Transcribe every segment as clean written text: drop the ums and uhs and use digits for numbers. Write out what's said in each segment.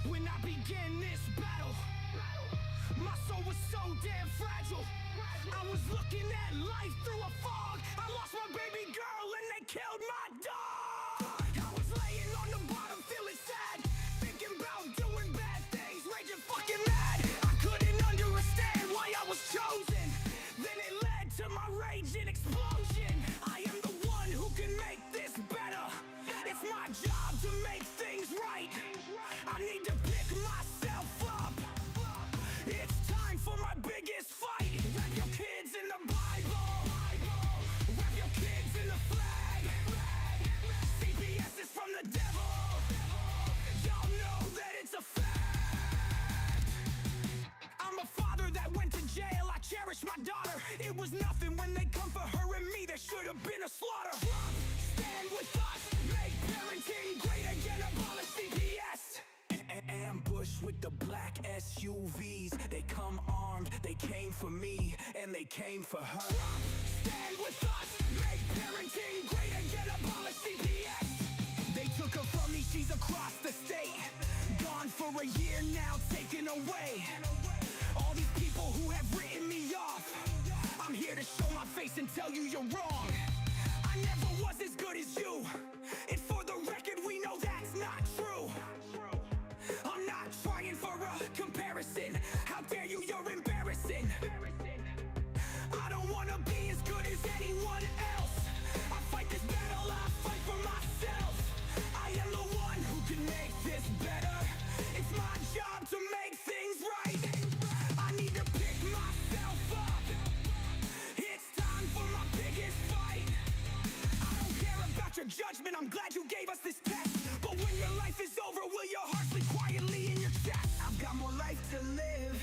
When I began this battle, my soul was so damn fragile. I was looking at life through a fog. I lost my baby girl and they killed my dog. I was laying on the bottom feeling sad, thinking about doing bad things, raging fucking mad. I couldn't understand why I was chosen. Then it led to my raging explosion. I am the one who can make this better. It's my job to make things right. I need to pick myself up. It's time for my biggest fight. Wrap your kids in the Bible. Wrap your kids in the flag. CPS is from the devil. Y'all know that it's a fact. I'm a father that went to jail. I cherish my daughter. It was nothing when they come for her and me. There should have been a slaughter. Stand with us. Make parenting great again. Abolish CPS. Ambush with the black SUVs. They come armed, they came for me, and they came for her. Stand with us, make parenting great again, abolish CPS. They took her from me, she's across the state. Gone for a year now, taken away. All these people who have written me off, I'm here to show my face and tell you you're wrong. I never was as good as you, and for the record we know that's not true. I'm not trying for a comparison. How dare you, you're embarrassing. I don't wanna be as good as anyone else. I fight this battle, I fight for myself. I am the one who can make this better. It's my job to make things right. I need to pick myself up. It's time for my biggest fight. I don't care about your judgment, I'm glad you gave us this test. But when your life is over, will your heart sleep quietly in your chest? I've got more life to live.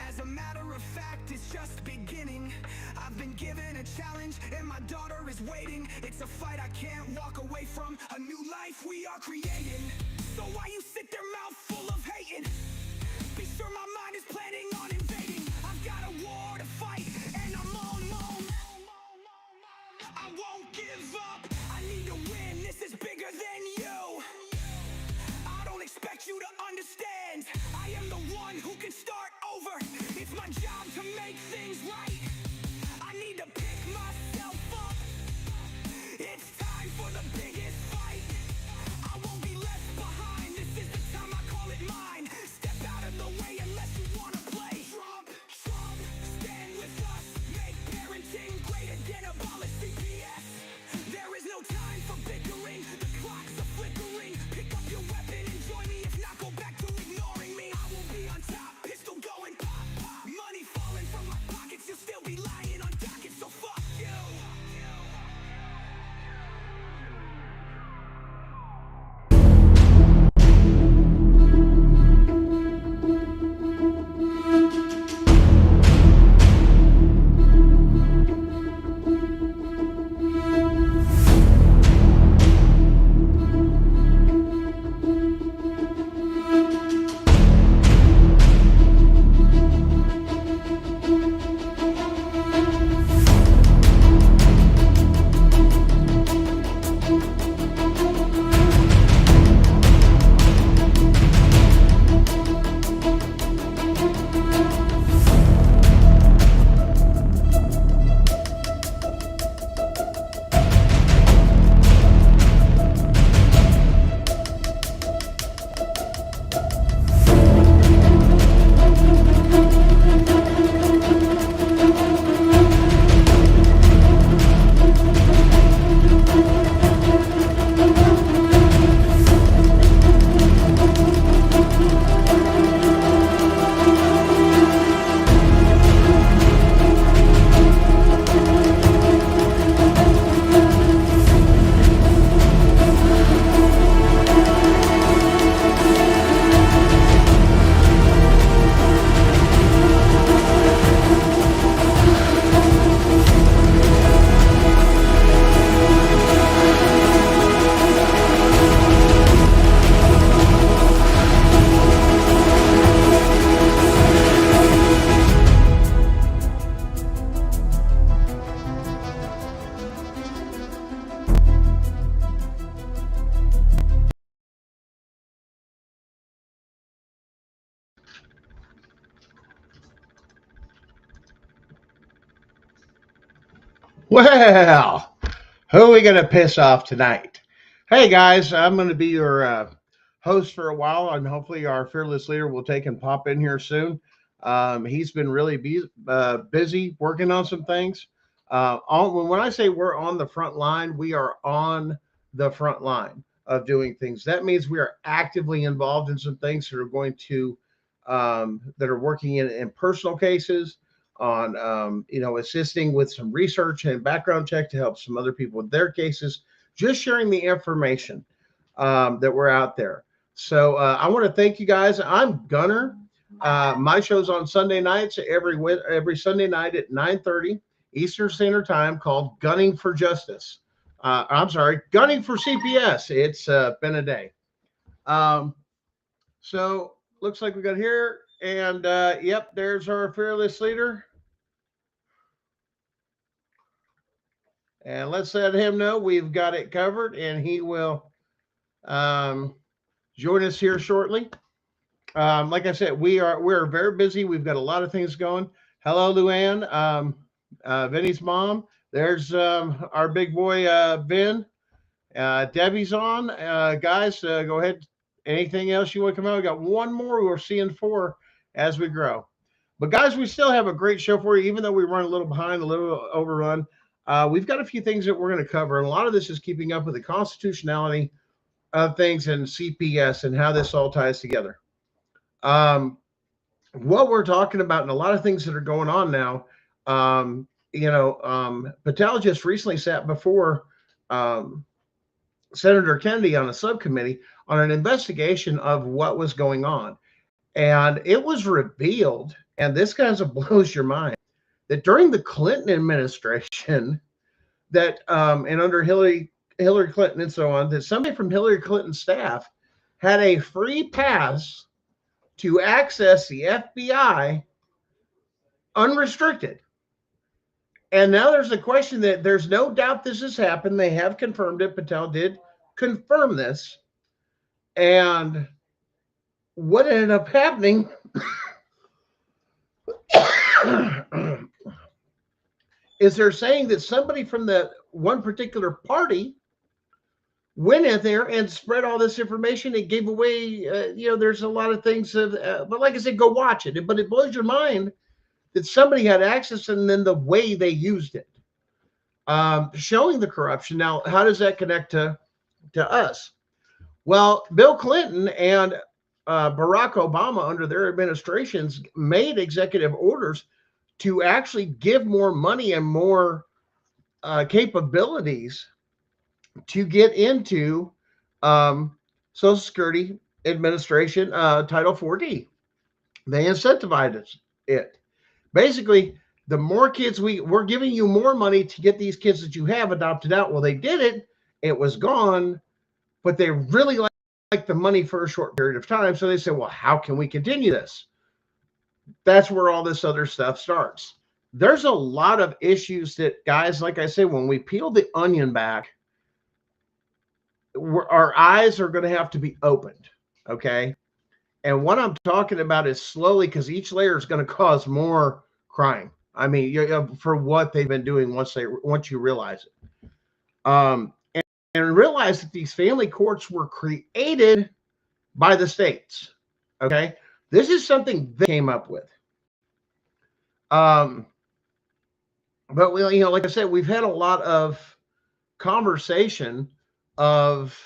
As a matter of fact, it's just beginning. I've been given a challenge and my daughter is waiting. It's a fight I can't walk away from, a new life we are creating. So why you sit there mouth full of hating? Be sure my mind is planning on invading. I've got a war to fight and I'm on. I won't give up, I need to win, this is bigger than you. I don't expect you to understand. I am the one who can start over. It's my job to make things right. I need to pick myself up. It's time for the biggest fight. I won't be left behind. This is the time, I call it mine. Step out of the way unless you wanna play Trump, stand with us. Make parenting great again, abolish CPS. There is no time for bickering. The clocks are flickering. Pick up your weapon and join me. If not, go back to ignoring me. I will be on top, pistol going pop, pop. Money falling from my pockets, you still Well, who are we going to piss off tonight? Hey guys, I'm going to be your host for a while, and hopefully our fearless leader will take and pop in here soon. He's been really busy working on some things. When I say we're on the front line, we are on the front line of doing things. That means we are actively involved in some things that are going to that are working in personal cases on assisting with some research and background check to help some other people with their cases, just sharing the information that we're out there. So I want to thank you guys. I'm Gunner. My show's on Sunday nights every Sunday night at 9:30 Eastern Standard Time, called Gunning for Justice. I'm sorry, Gunning for CPS. It's been a day. Um, so looks like we got here, and yep, there's our fearless leader. And let's let him know we've got it covered, and he will um, join us here shortly. Like I said, we're very busy. We've got a lot of things going. Hello, Luann, Vinny's mom. There's our big boy Ben. Debbie's on. Guys, go ahead. Anything else you want to come out? We got one more. We're seeing four as we grow. But guys, we still have a great show for you, even though we run a little behind, a little overrun. We've got a few things that we're going to cover, and a lot of this is keeping up with the constitutionality of things and CPS and how this all ties together. Um, what we're talking about, and a lot of things that are going on now. Patel just recently sat before um, Senator Kennedy on a subcommittee on an investigation of what was going on. And it was revealed, and this kind of blows your mind, that during the Clinton administration, that and under Hillary Clinton and so on, that somebody from Hillary Clinton's staff had a free pass to access the FBI unrestricted. And now there's a question that there's no doubt this has happened. They have confirmed it. Patel did confirm this. And what ended up happening is they're saying that somebody from the one particular party went in there and spread all this information. It gave away, there's a lot of things. But like I said, go watch it. But it blows your mind that somebody had access and then the way they used it, showing the corruption. Now, how does that connect to us? Well, Bill Clinton and Barack Obama, under their administrations, made executive orders to actually give more money and more capabilities to get into Social Security Administration Title 4D. They incentivized it. Basically, the more kids we're giving you more money to get these kids that you have adopted out. Well, they did it. It was gone, but they really like the money for a short period of time. So they said, well, how can we continue this? That's where all this other stuff starts. There's a lot of issues that, guys, like I said, when we peel the onion back, our eyes are going to have to be opened. Okay. And what I'm talking about is slowly, because each layer is going to cause more crime. I mean, for what they've been doing once you realize it. And realize that these family courts were created by the states. Okay. This is something they came up with. But like I said, we've had a lot of conversation of,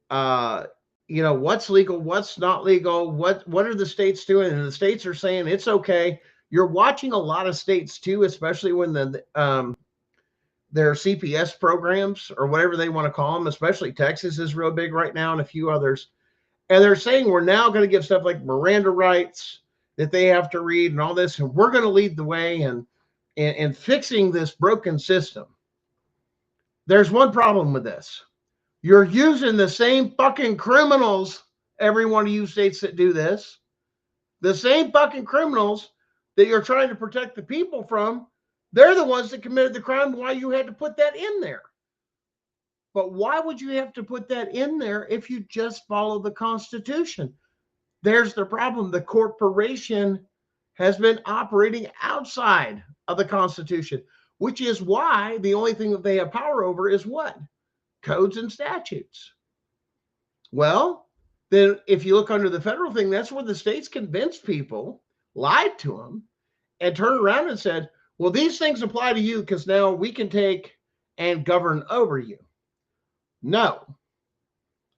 what's legal, what's not legal, what are the states doing? And the states are saying it's okay. You're watching a lot of states too, especially when their CPS programs or whatever they want to call them, especially Texas is real big right now and a few others. And they're saying we're now going to give stuff like Miranda rights that they have to read and all this, and we're going to lead the way in fixing this broken system. There's one problem with this. You're using the same fucking criminals, every one of you states that do this, the same fucking criminals that you're trying to protect the people from. They're the ones that committed the crime. Why you had to put that in there? But why would you have to put that in there if you just follow the Constitution? There's the problem. The corporation has been operating outside of the Constitution. which is why the only thing that they have power over is what? Codes and statutes. Well, then if you look under the federal thing, that's where the states convinced people, lied to them, and turned around and said, well, these things apply to you because now we can take and govern over you. No.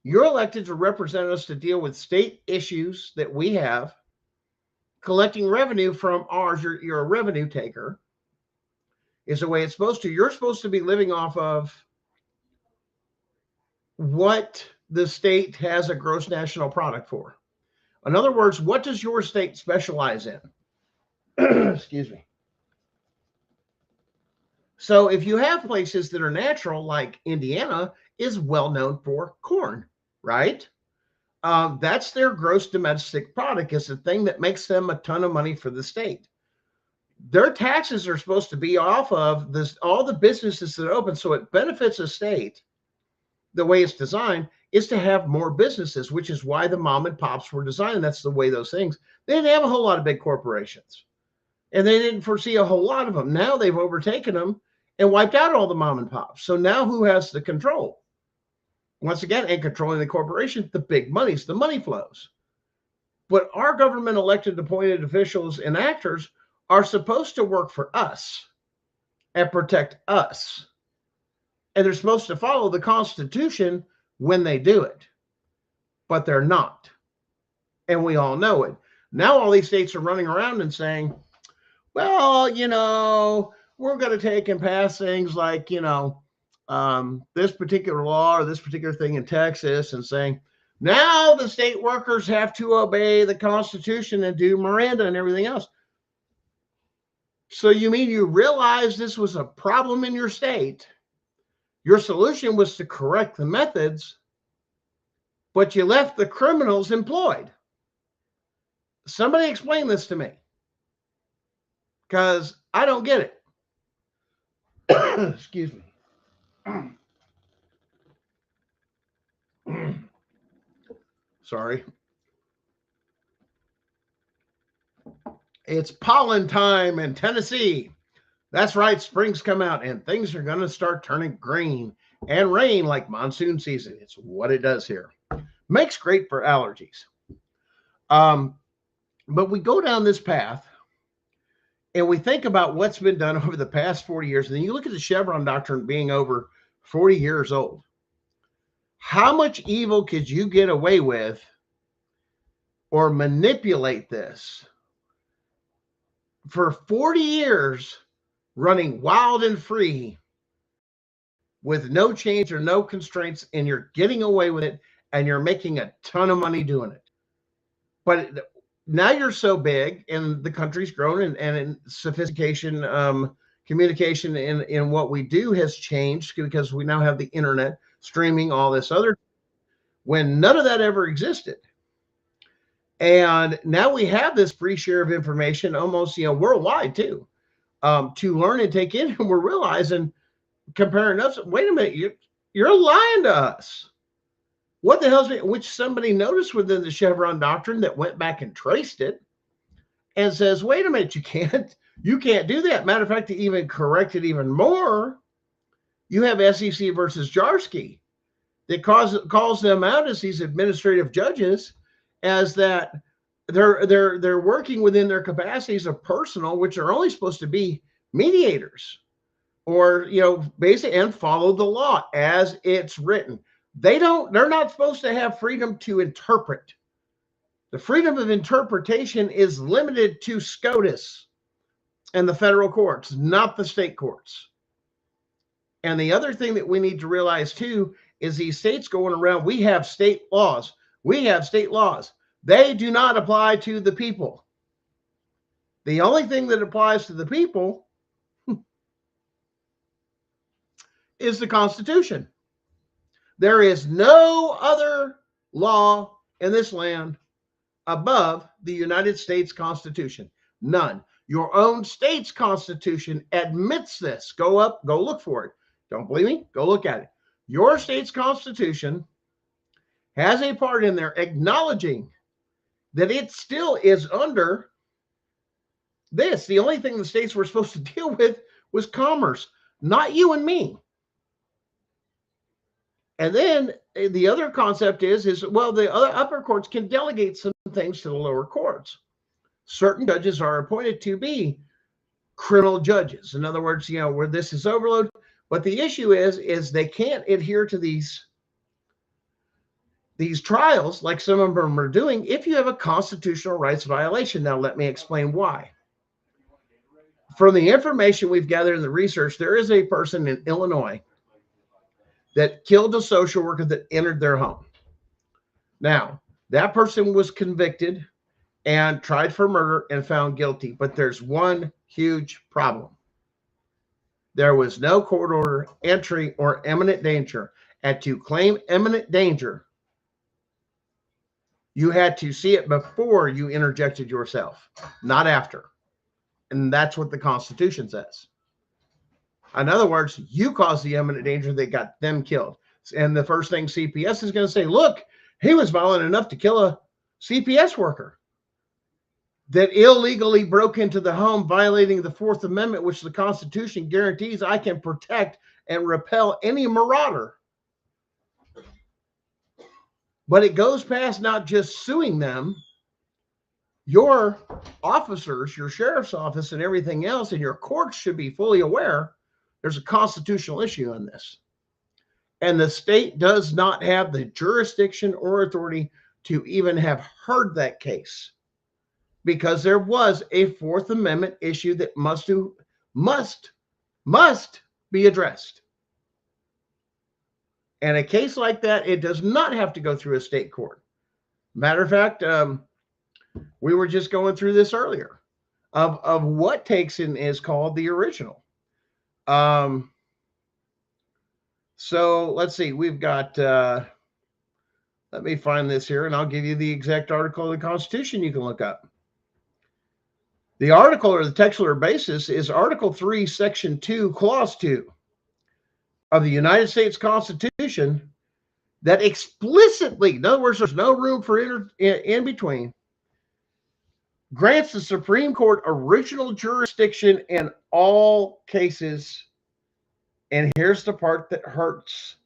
You're elected to represent us to deal with state issues that we have, collecting revenue from ours. You're a revenue taker, is the way it's supposed to. You're supposed to be living off of what the state has a gross national product for. In other words, what does your state specialize in? Excuse me. So if you have places that are natural, like Indiana is well known for corn, right? That's their gross domestic product. It's the thing that makes them a ton of money for the state. Their taxes are supposed to be off of this, all the businesses that open. So it benefits a state. The way it's designed is to have more businesses, which is why the mom and pops were designed. That's the way those things, they didn't have a whole lot of big corporations, and they didn't foresee a whole lot of them. Now they've overtaken them and wiped out all the mom and pops. So now who has the control? Once again, and controlling the corporation, the big monies, the money flows. But our government elected appointed officials and actors are supposed to work for us and protect us. And they're supposed to follow the Constitution when they do it. But they're not. And we all know it. Now all these states are running around and saying, well, we're going to take and pass things like, this particular law or this particular thing in Texas, and saying, now the state workers have to obey the Constitution and do Miranda and everything else. So you mean you realize this was a problem in your state? Your solution was to correct the methods, but you left the criminals employed. Somebody explain this to me, because I don't get it. Excuse me. Sorry. It's pollen time in Tennessee. That's right. Spring's come out and things are going to start turning green and rain like monsoon season. It's what it does here. Makes great for allergies. But we go down this path and we think about what's been done over the past 40 years. And then you look at the Chevron doctrine being over 40 years old. How much evil could you get away with or manipulate this for 40 years, running wild and free with no change or no constraints, and you're getting away with it and you're making a ton of money doing it? But now you're so big and the country's grown, and in sophistication, communication in what we do has changed because we now have the internet, streaming, all this other, when none of that ever existed. And now we have this free share of information almost, worldwide too, to learn and take in. And we're realizing, comparing us, wait a minute, you're lying to us. What the hell's it? Which somebody noticed within the Chevron doctrine that went back and traced it and says, wait a minute, you can't do that. Matter of fact, to even correct it even more, you have SEC versus Jarsky that calls them out as these administrative judges, as that they're working within their capacities of personal, which are only supposed to be mediators, or basically, and follow the law as it's written. They're not supposed to have freedom to interpret. The freedom of interpretation is limited to SCOTUS and the federal courts, not the state courts. And the other thing that we need to realize too is these states going around, we have state laws. They do not apply to the people. The only thing that applies to the people is the Constitution. There is no other law in this land above the United States Constitution. None. Your own state's Constitution admits this. Go look for it. Don't believe me? Go look at it. Your state's Constitution has a part in there acknowledging that it still is under this. The only thing the states were supposed to deal with was commerce, not you and me. And then the other concept is well, the other upper courts can delegate some things to the lower courts. Certain judges are appointed to be criminal judges. In other words, where this is overload. But the issue is they can't adhere to these trials like some of them are doing if you have a constitutional rights violation. Now, let me explain why. From the information we've gathered in the research, there is a person in Illinois that killed a social worker that entered their home. Now, that person was convicted and tried for murder and found guilty. But there's one huge problem. There was no court order, entry, or imminent danger. And to claim imminent danger, you had to see it before you interjected yourself, not after. And that's what the Constitution says. In other words, you caused the imminent danger that got them killed. And the first thing CPS is going to say, look, he was violent enough to kill a CPS worker that illegally broke into the home, violating the Fourth Amendment, which the Constitution guarantees I can protect and repel any marauder. But it goes past not just suing them. Your officers, your sheriff's office, and everything else, and your courts should be fully aware there's a constitutional issue in this. And the state does not have the jurisdiction or authority to even have heard that case, because there was a Fourth Amendment issue that must be addressed. And a case like that, it does not have to go through a state court. Matter of fact, we were just going through this earlier of what takes in is called the original. So let's see, we've got, let me find this here and I'll give you the exact article of the Constitution you can look up. The article or the textual basis is Article 3, Section 2, Clause 2 of the United States Constitution that explicitly, in other words, there's no room for in between, grants the Supreme Court original jurisdiction in all cases. And here's the part that hurts: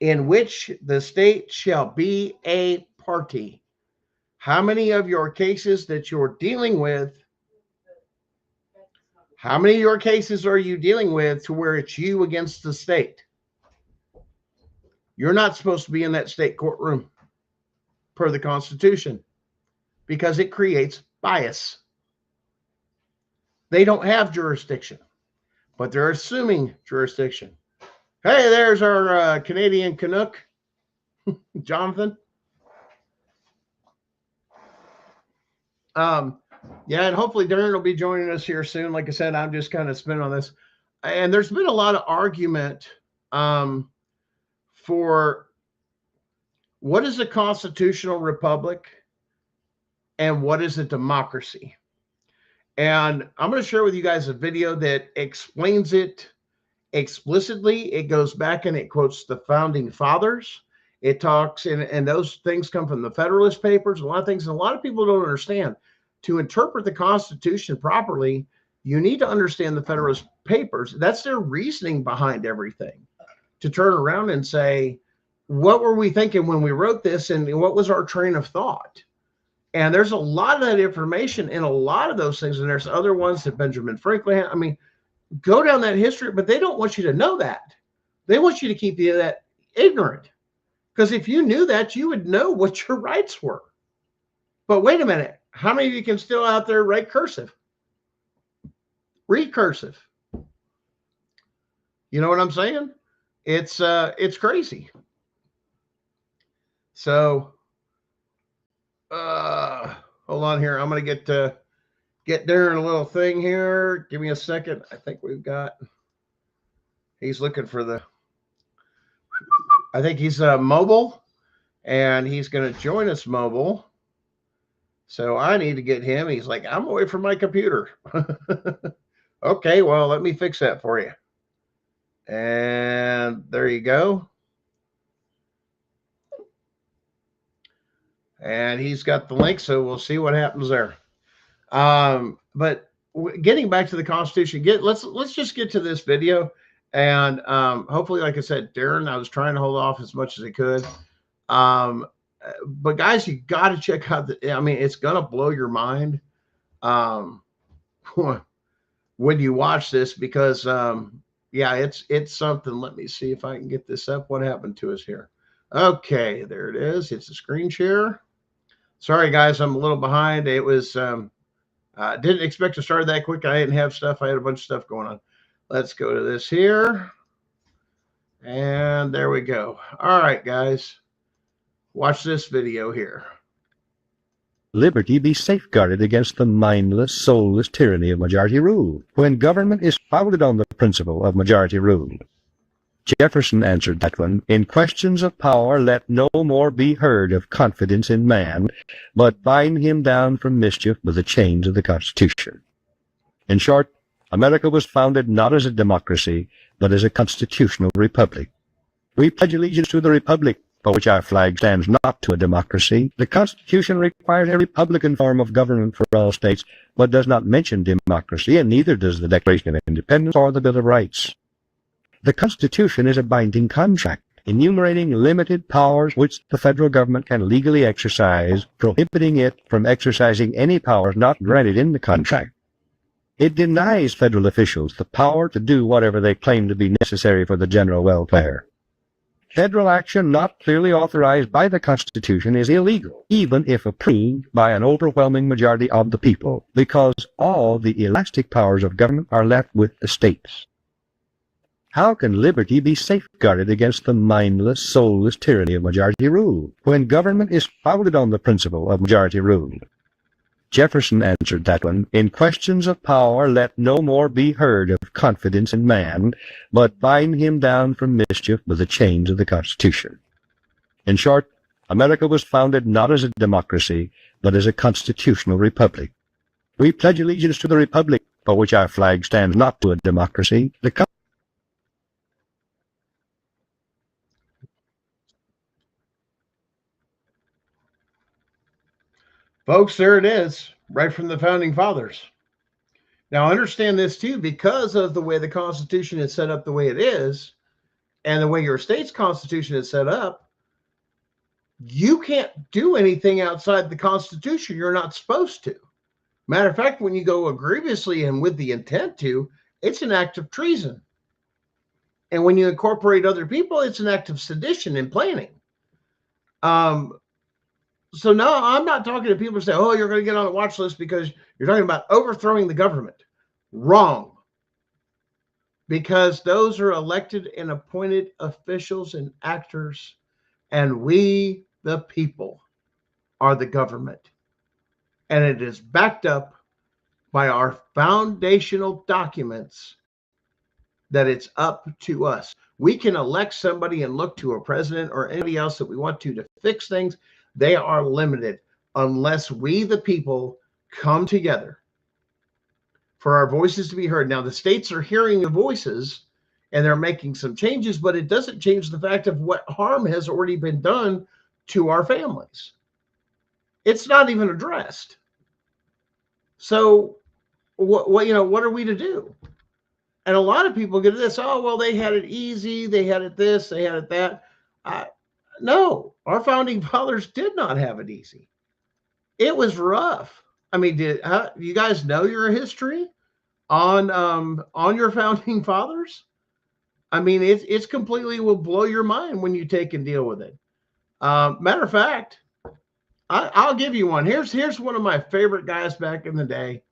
in which the state shall be a party. How many of your cases that you're dealing with, how many of your cases are you dealing with to where it's you against the state? You're not supposed to be in that state courtroom per the Constitution because it creates bias. They don't have jurisdiction, but they're assuming jurisdiction. Hey, there's our Canadian Canuck, Jonathan. Yeah, and hopefully Darren will be joining us here soon. Like I said, I'm just kind of spinning on this. And there's been a lot of argument for what is a constitutional republic and what is a democracy. And I'm going to share with you guys a video that explains it explicitly. It goes back and it quotes the founding fathers. It talks, and those things come from the Federalist Papers, a lot of things, and a lot of people don't understand. To interpret the Constitution properly, you need to understand the Federalist Papers. That's their reasoning behind everything. To turn around and say, what were we thinking when we wrote this, and what was our train of thought? And there's a lot of that information in a lot of those things, and there's other ones that Benjamin Franklin had. I mean, go down that history, but they don't want you to know that. They want you to keep that ignorant. Because if you knew that, you would know what your rights were. But wait a minute. How many of you can still out there write cursive? Read cursive. You know what I'm saying? It's crazy. So, hold on here. I'm going to get Darren a little thing here. Give me a second. I think he's looking for I think he's mobile, and he's going to join us mobile. So I need to get him. He's like, I'm away from my computer. Okay, well, let me fix that for you. And there you go. And he's got the link, so we'll see what happens there. But getting back to the Constitution, let's just get to this video, and hopefully, like I said, Darren, I was trying to hold off as much as I could. But guys, you got to check out I mean, it's gonna blow your mind when you watch this, because yeah, it's something. Let me see if I can get this up. What happened to us here? Okay, there it is. It's a screen share. Sorry guys, I'm a little behind. It was didn't expect to start that quick. I didn't have stuff. I had a bunch of stuff going on. Let's go to this here. And there we go. All right, guys. Watch this video here. Liberty be safeguarded against the mindless, soulless tyranny of majority rule, when government is founded on the principle of majority rule. Jefferson answered that one, in questions of power let no more be heard of confidence in man, but bind him down from mischief with the chains of the Constitution. In short, America was founded not as a democracy, but as a constitutional republic. We pledge allegiance to the republic, for which our flag stands, not to a democracy. The Constitution requires a republican form of government for all states, but does not mention democracy, and neither does the Declaration of Independence or the Bill of Rights. The Constitution is a binding contract, enumerating limited powers which the federal government can legally exercise, prohibiting it from exercising any powers not granted in the contract. It denies federal officials the power to do whatever they claim to be necessary for the general welfare. Federal action not clearly authorized by the Constitution is illegal, even if approved by an overwhelming majority of the people, because all the elastic powers of government are left with the states. How can liberty be safeguarded against the mindless, soulless tyranny of majority rule, when government is founded on the principle of majority rule? Jefferson answered that one, in questions of power let no more be heard of confidence in man, but bind him down from mischief with the chains of the Constitution. In short, America was founded not as a democracy, but as a constitutional republic. We pledge allegiance to the republic, for which our flag stands, not to a democracy. Folks, there it is, right from the founding fathers. Now, understand this too, because of the way the Constitution is set up the way it is, and the way your state's Constitution is set up, you can't do anything outside the Constitution. You're not supposed to. Matter of fact, when you go grievously and with the intent to, it's an act of treason. And when you incorporate other people, it's an act of sedition and planning. So no, I'm not talking to people who say, oh, you're going to get on the watch list because you're talking about overthrowing the government. Wrong. Because those are elected and appointed officials and actors, and we, the people, are the government. And it is backed up by our foundational documents that it's up to us. We can elect somebody and look to a president or anybody else that we want to fix things. They are limited unless we, the people, come together for our voices to be heard. Now, the states are hearing the voices and they're making some changes, but it doesn't change the fact of what harm has already been done to our families. It's not even addressed. So what are we to do? And a lot of people get this, oh, well, they had it easy. They had it this, they had it that. No, our founding fathers did not have it easy. It was rough. I mean, you guys know your history on your founding fathers? I mean, it's completely will blow your mind when you take and deal with it. Matter of fact, I'll give you one. Here's one of my favorite guys back in the day.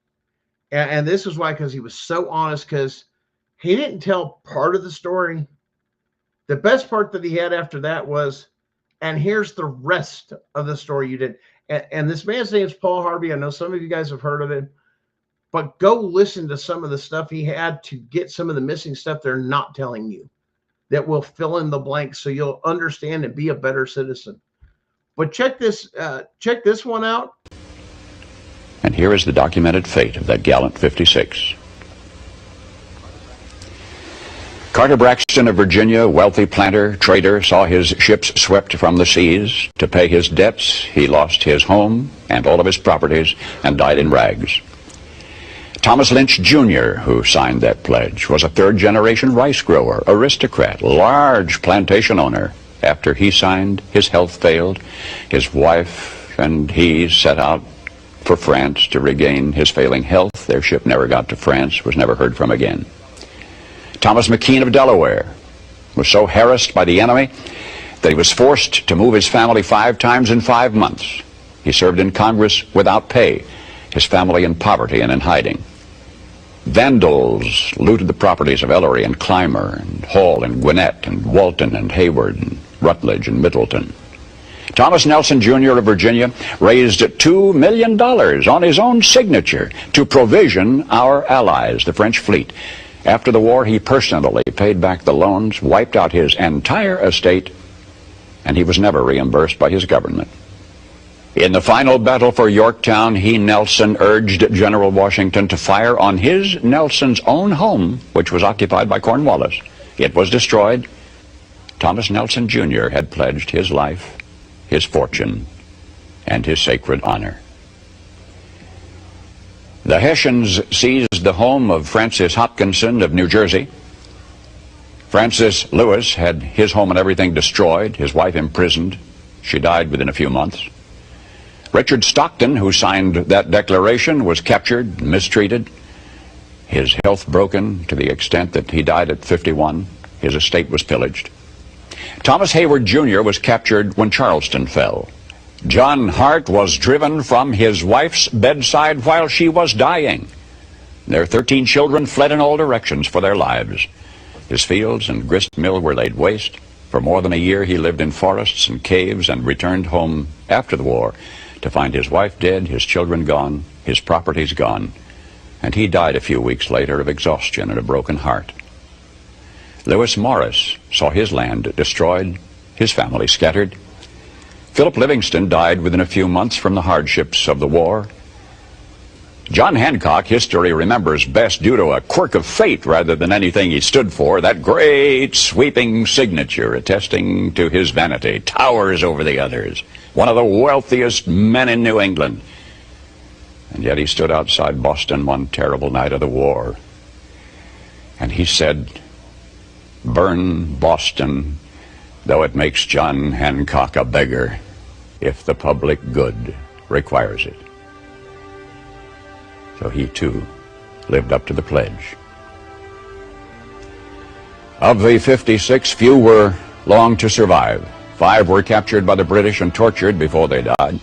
And this is why, because he was so honest, because he didn't tell part of the story. The best part that he had after that was, and here's the rest of the story you did. And this man's name is Paul Harvey. I know some of you guys have heard of him, but go listen to some of the stuff he had to get some of the missing stuff they're not telling you that will fill in the blanks so you'll understand and be a better citizen. But check this one out. And here is the documented fate of that gallant 56. Carter Braxton of Virginia, wealthy planter, trader, saw his ships swept from the seas. To pay his debts, he lost his home and all of his properties and died in rags. Thomas Lynch Jr., who signed that pledge, was a third-generation rice grower, aristocrat, large plantation owner. After he signed, his health failed. His wife and he set out for France to regain his failing health. Their ship never got to France, was never heard from again. Thomas McKean of Delaware was so harassed by the enemy that he was forced to move his family 5 times in 5 months. He served in Congress without pay, his family in poverty and in hiding. Vandals looted the properties of Ellery and Clymer and Hall and Gwinnett and Walton and Hayward and Rutledge and Middleton. Thomas Nelson Jr. of Virginia raised $2 million on his own signature to provision our allies, the French fleet. After the war, he personally paid back the loans, wiped out his entire estate, and he was never reimbursed by his government. In the final battle for Yorktown, he, Nelson, urged General Washington to fire on his, Nelson's, own home, which was occupied by Cornwallis. It was destroyed. Thomas Nelson Jr. had pledged his life, his fortune, and his sacred honor. The Hessians seized the home of Francis Hopkinson of New Jersey. Francis Lewis had his home and everything destroyed, his wife imprisoned. She died within a few months. Richard Stockton, who signed that declaration, was captured, mistreated, his health broken to the extent that he died at 51. His estate was pillaged. Thomas Hayward Jr. was captured when Charleston fell. John Hart was driven from his wife's bedside while she was dying. Their 13 children fled in all directions for their lives. His fields and grist mill were laid waste. For more than a year he lived in forests and caves and returned home after the war to find his wife dead, his children gone, his properties gone, and he died a few weeks later of exhaustion and a broken heart. Lewis Morris saw his land destroyed, his family scattered. Philip Livingston died within a few months from the hardships of the war. John Hancock, history remembers best due to a quirk of fate rather than anything he stood for. That great sweeping signature attesting to his vanity towers over the others. One of the wealthiest men in New England. And yet he stood outside Boston one terrible night of the war. And he said, "Burn Boston, though it makes John Hancock a beggar, if the public good requires it." So he too lived up to the pledge. Of the 56, few were long to survive. 5 were captured by the British and tortured before they died.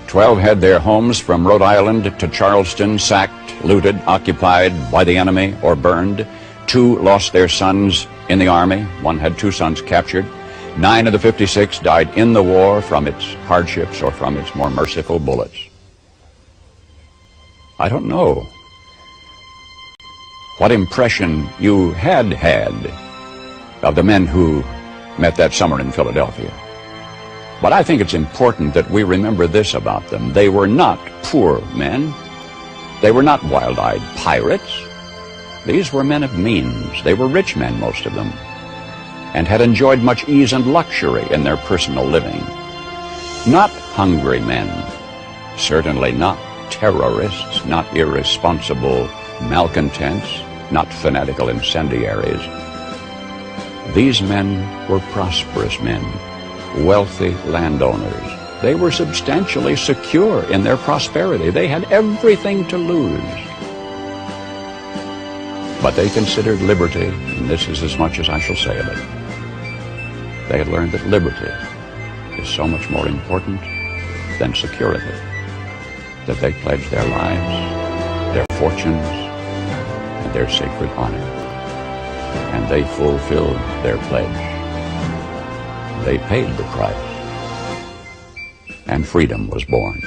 12 had their homes from Rhode Island to Charleston sacked, looted, occupied by the enemy, or burned. 2 lost their sons in the army. 1 had 2 sons captured. 9 of the 56 died in the war from its hardships or from its more merciful bullets. I don't know what impression you had of the men who met that summer in Philadelphia. But I think it's important that we remember this about them. They were not poor men. They were not wild-eyed pirates. These were men of means. They were rich men, most of them, and had enjoyed much ease and luxury in their personal living. Not hungry men, certainly not terrorists, not irresponsible malcontents, not fanatical incendiaries. These men were prosperous men, wealthy landowners. They were substantially secure in their prosperity. They had everything to lose. But they considered liberty, and this is as much as I shall say of it. They had learned that liberty is so much more important than security, that they pledged their lives, their fortunes, and their sacred honor. And they fulfilled their pledge. They paid the price, and freedom was born.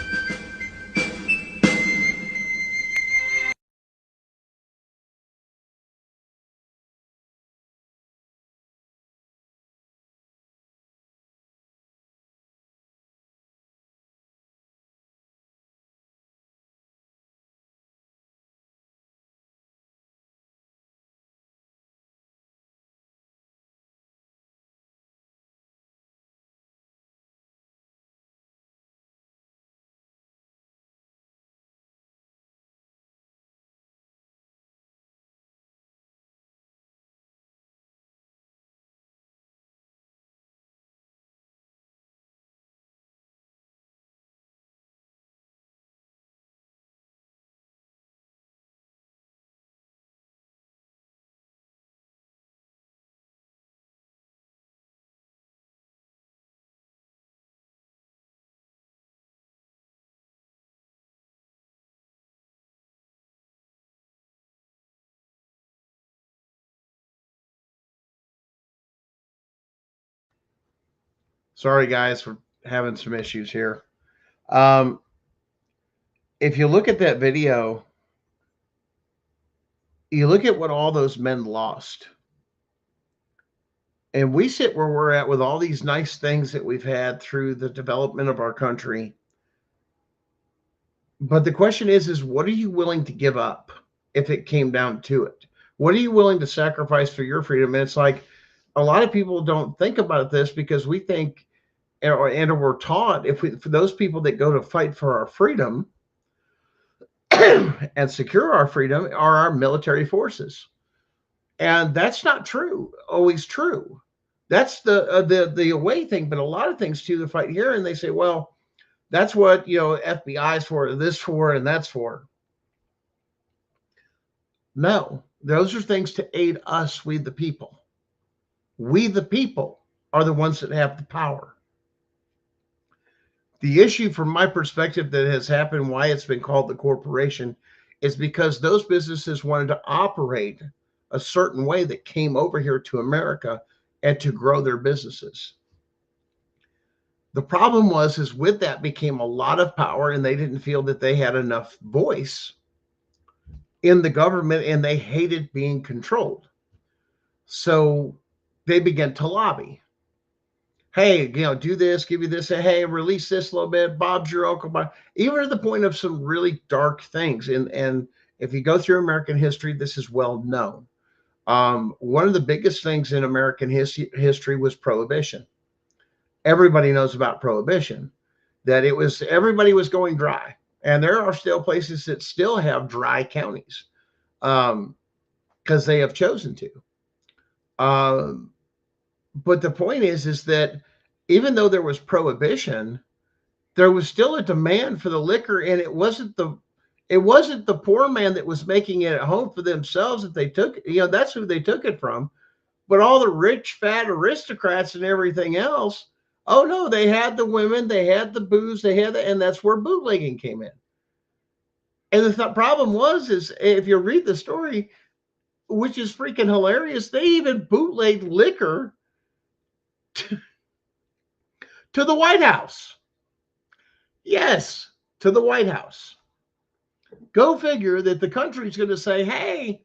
Sorry, guys, we're having some issues here. Um, if you look at that video, you look at what all those men lost. And we sit where we're at with all these nice things that we've had through the development of our country. But the question is what are you willing to give up if it came down to it? What are you willing to sacrifice for your freedom? And it's like a lot of people don't think about this because we think, or we're taught, for those people that go to fight for our freedom and secure our freedom are our military forces. And that's not always true. That's the away thing. But a lot of things too, the fight here, and they say, well, that's what FBI is for, this for, and that's for. No, those are things to aid us, we the people. We the people are the ones that have the power. The issue from my perspective that has happened, why it's been called the corporation, is because those businesses wanted to operate a certain way that came over here to America and to grow their businesses. The problem is with that became a lot of power, and they didn't feel that they had enough voice in the government, and they hated being controlled. So they began to lobby. Hey, do this, give you this. Hey, release this a little bit. Bob's your uncle. Bob. Even to the point of some really dark things. And if you go through American history, this is well known. One of the biggest things in American history was prohibition. Everybody knows about prohibition, that everybody was going dry. And there are still places that still have dry counties because they have chosen to. But the point is that even though there was prohibition, there was still a demand for the liquor, and it wasn't the poor man that was making it at home for themselves that they took. That's who they took it from. But all the rich, fat aristocrats and everything else, oh no, they had the women, they had the booze, and that's where bootlegging came in. And the problem is if you read the story, which is freaking hilarious, they even bootlegged liquor to the White House. Yes, to the White House. Go figure that the country's going to say, hey,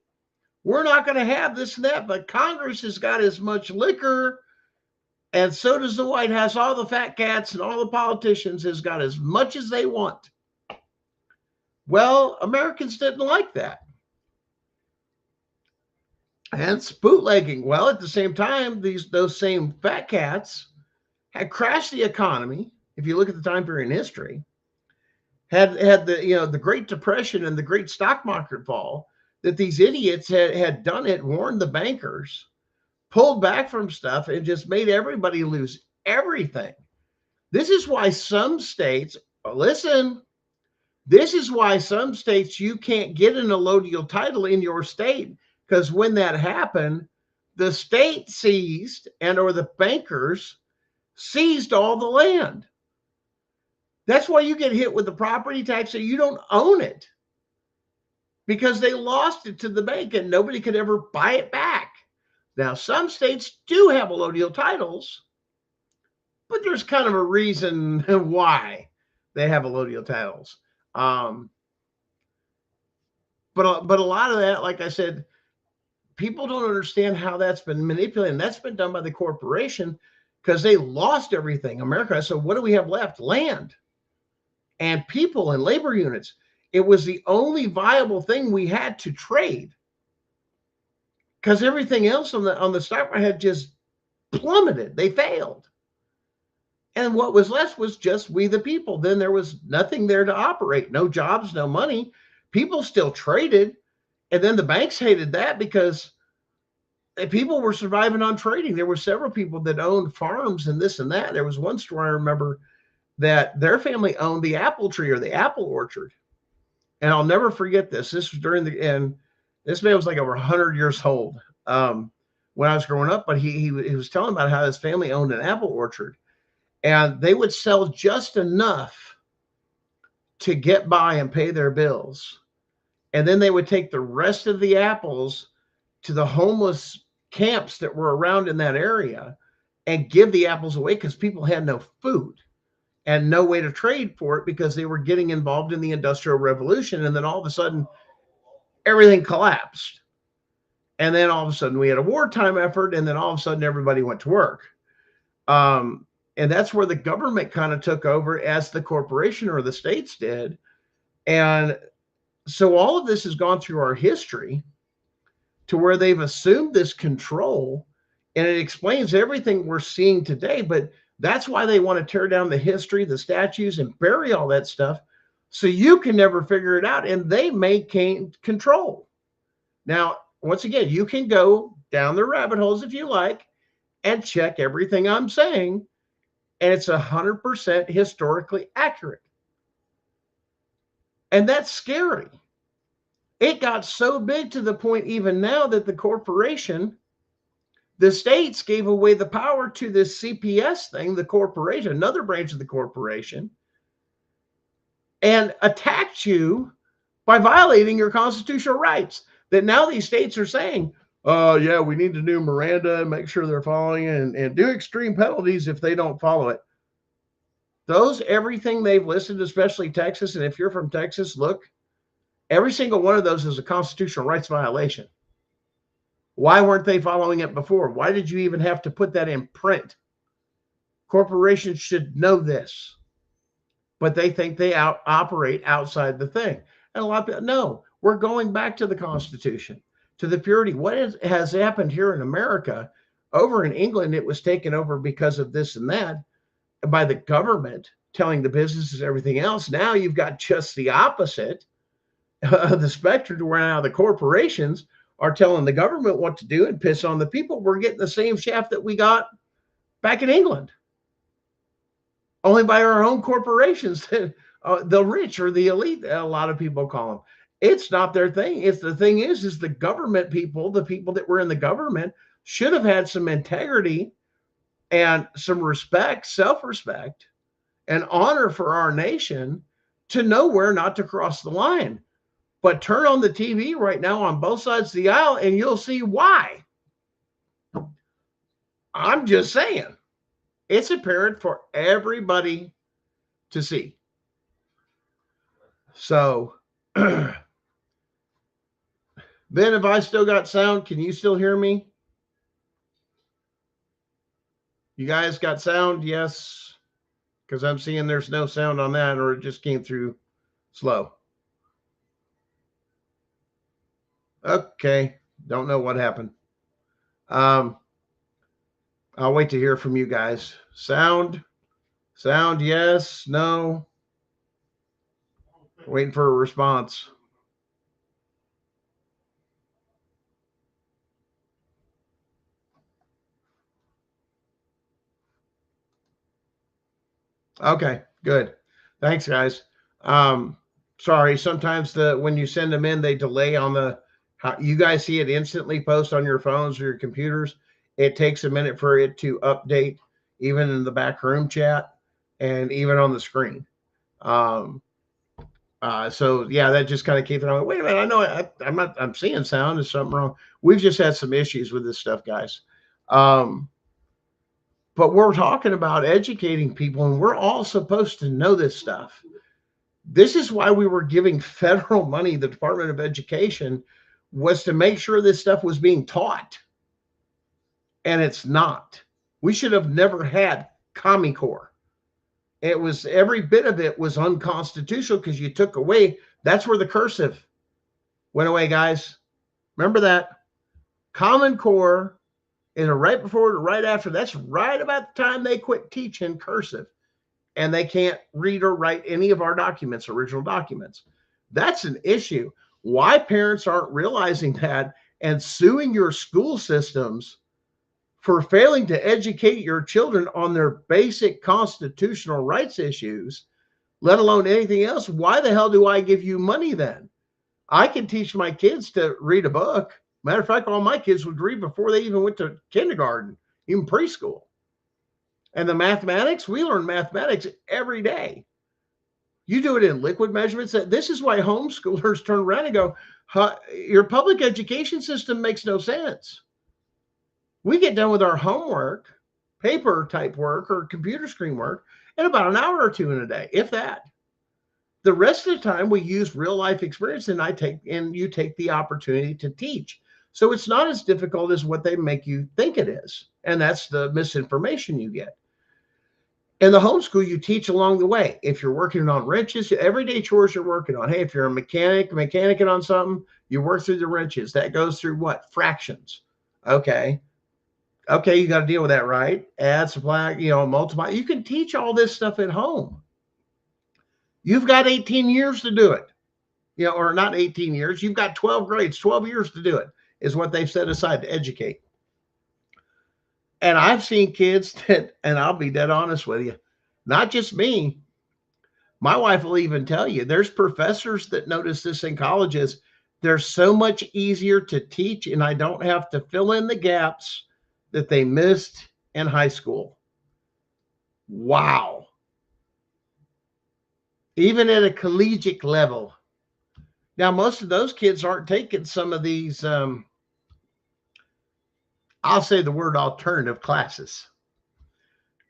we're not going to have this and that, but Congress has got as much liquor, and so does the White House. All the fat cats and all the politicians has got as much as they want. Well, Americans didn't like that. Hence bootlegging. Well, at the same time, those same fat cats had crashed the economy. If you look at the time period in history, had the Great Depression and the Great Stock Market fall, that these idiots had done it, warned the bankers, pulled back from stuff, and just made everybody lose everything. This is why some states, this is why some states you can't get an allodial title in your state. Because when that happened, the state seized or the bankers seized all the land. That's why you get hit with the property tax, so you don't own it. Because they lost it to the bank and nobody could ever buy it back. Now, some states do have allodial titles, but there's kind of a reason why they have allodial titles. But a lot of that, like I said, people don't understand how that's been manipulated. And that's been done by the corporation because they lost everything. America. So what do we have left? Land and people and labor units. It was the only viable thing we had to trade because everything else on the stock market had just plummeted. They failed. And what was left was just we the people. Then there was nothing there to operate. No jobs, no money. People still traded. And then the banks hated that because people were surviving on trading. There were several people that owned farms and this and that. There was one story I remember that their family owned the apple tree or the apple orchard. And I'll never forget this. This was and this man was like over 100 years old when I was growing up. But he was telling about how his family owned an apple orchard. And they would sell just enough to get by and pay their bills. And then they would take the rest of the apples to the homeless camps that were around in that area and give the apples away because people had no food and no way to trade for it because they were getting involved in the Industrial Revolution. And then all of a sudden, everything collapsed. And then all of a sudden, we had a wartime effort. And then all of a sudden, everybody went to work. And that's where the government kind of took over as the corporation or the states did. And so all of this has gone through our history to where they've assumed this control, and it explains everything we're seeing today. But that's why they want to tear down the history, the statues, and bury all that stuff so you can never figure it out. And they maintain control. Now, once again, you can go down the rabbit holes if you like and check everything I'm saying, and it's 100% historically accurate. And that's scary. It got so big to the point even now that the corporation, the states gave away the power to this CPS thing, the corporation, another branch of the corporation, and attacked you by violating your constitutional rights. That now these states are saying, oh, yeah, we need to do Miranda and make sure they're following it and do extreme penalties if they don't follow it. Everything they've listed, especially Texas, and if you're from Texas, look, every single one of those is a constitutional rights violation. Why weren't they following it before? Why did you even have to put that in print? Corporations should know this, but they think they operate outside the thing. And a lot of people, no, we're going back to the Constitution, to the purity. What has happened here in America? Over in England, it was taken over because of this and that by the government telling the businesses everything else. Now you've got just the opposite of the spectrum, to where now the corporations are telling the government what to do and piss on the people. We're getting the same shaft that we got back in England, only by our own corporations, the rich or the elite, a lot of people call them. It's not their thing. It's the thing is the government people, the people that were in the government, should have had some integrity and some respect, self-respect, and honor for our nation to know where not to cross the line. But turn on the TV right now on both sides of the aisle and you'll see why. I'm just saying. It's apparent for everybody to see. So, Ben, if I still got sound, can you still hear me? You guys got sound? Yes. Because I'm seeing there's no sound on that, or it just came through slow. Okay. Don't know what happened. I'll wait to hear from you guys. Sound, yes, no. Waiting for a response. Okay, good. Thanks, guys. Sorry, sometimes when you send them in, they delay on you guys see it instantly post on your phones or your computers. It takes a minute for it to update, even in the back room chat and even on the screen. So yeah, that just kind of keeps it on. Wait a minute, I know I'm seeing sound. Is something wrong? We've just had some issues with this stuff, guys. But we're talking about educating people, and we're all supposed to know this stuff. This is why we were giving federal money. The Department of Education was to make sure this stuff was being taught. And it's not. We should have never had Common Core. It was, every bit of it was unconstitutional because you took away, that's where the cursive went away, guys. Remember that? Common Core is right before or right after. That's right about the time they quit teaching cursive. And they can't read or write any of our documents, original documents. That's an issue. Why parents aren't realizing that and suing your school systems for failing to educate your children on their basic constitutional rights issues, let alone anything else. Why the hell do I give you money then? I can teach my kids to read a book. Matter of fact, all my kids would read before they even went to kindergarten, even preschool. And the mathematics, we learn mathematics every day. You do it in liquid measurements. This is why homeschoolers turn around and go, your public education system makes no sense. We get done with our homework paper type work or computer screen work in about an hour or two in a day, if that. The rest of the time we use real life experience, and you take the opportunity to teach. So it's not as difficult as what they make you think it is. And that's the misinformation you get. In the homeschool, you teach along the way. If you're working on wrenches, everyday chores you're working on. Hey, if you're a mechanicing on something, you work through the wrenches. That goes through what? Fractions. Okay. Okay, you got to deal with that, right? Add, supply, multiply. You can teach all this stuff at home. You've got 18 years to do it. Or not 18 years. You've got 12 grades, 12 years to do it, is what they've set aside to educate. And I've seen kids that, and I'll be dead honest with you, not just me. My wife will even tell you there's professors that notice this in colleges. They're so much easier to teach, and I don't have to fill in the gaps that they missed in high school. Wow. Even at a collegiate level. Now, most of those kids aren't taking some of these, I'll say the word alternative classes,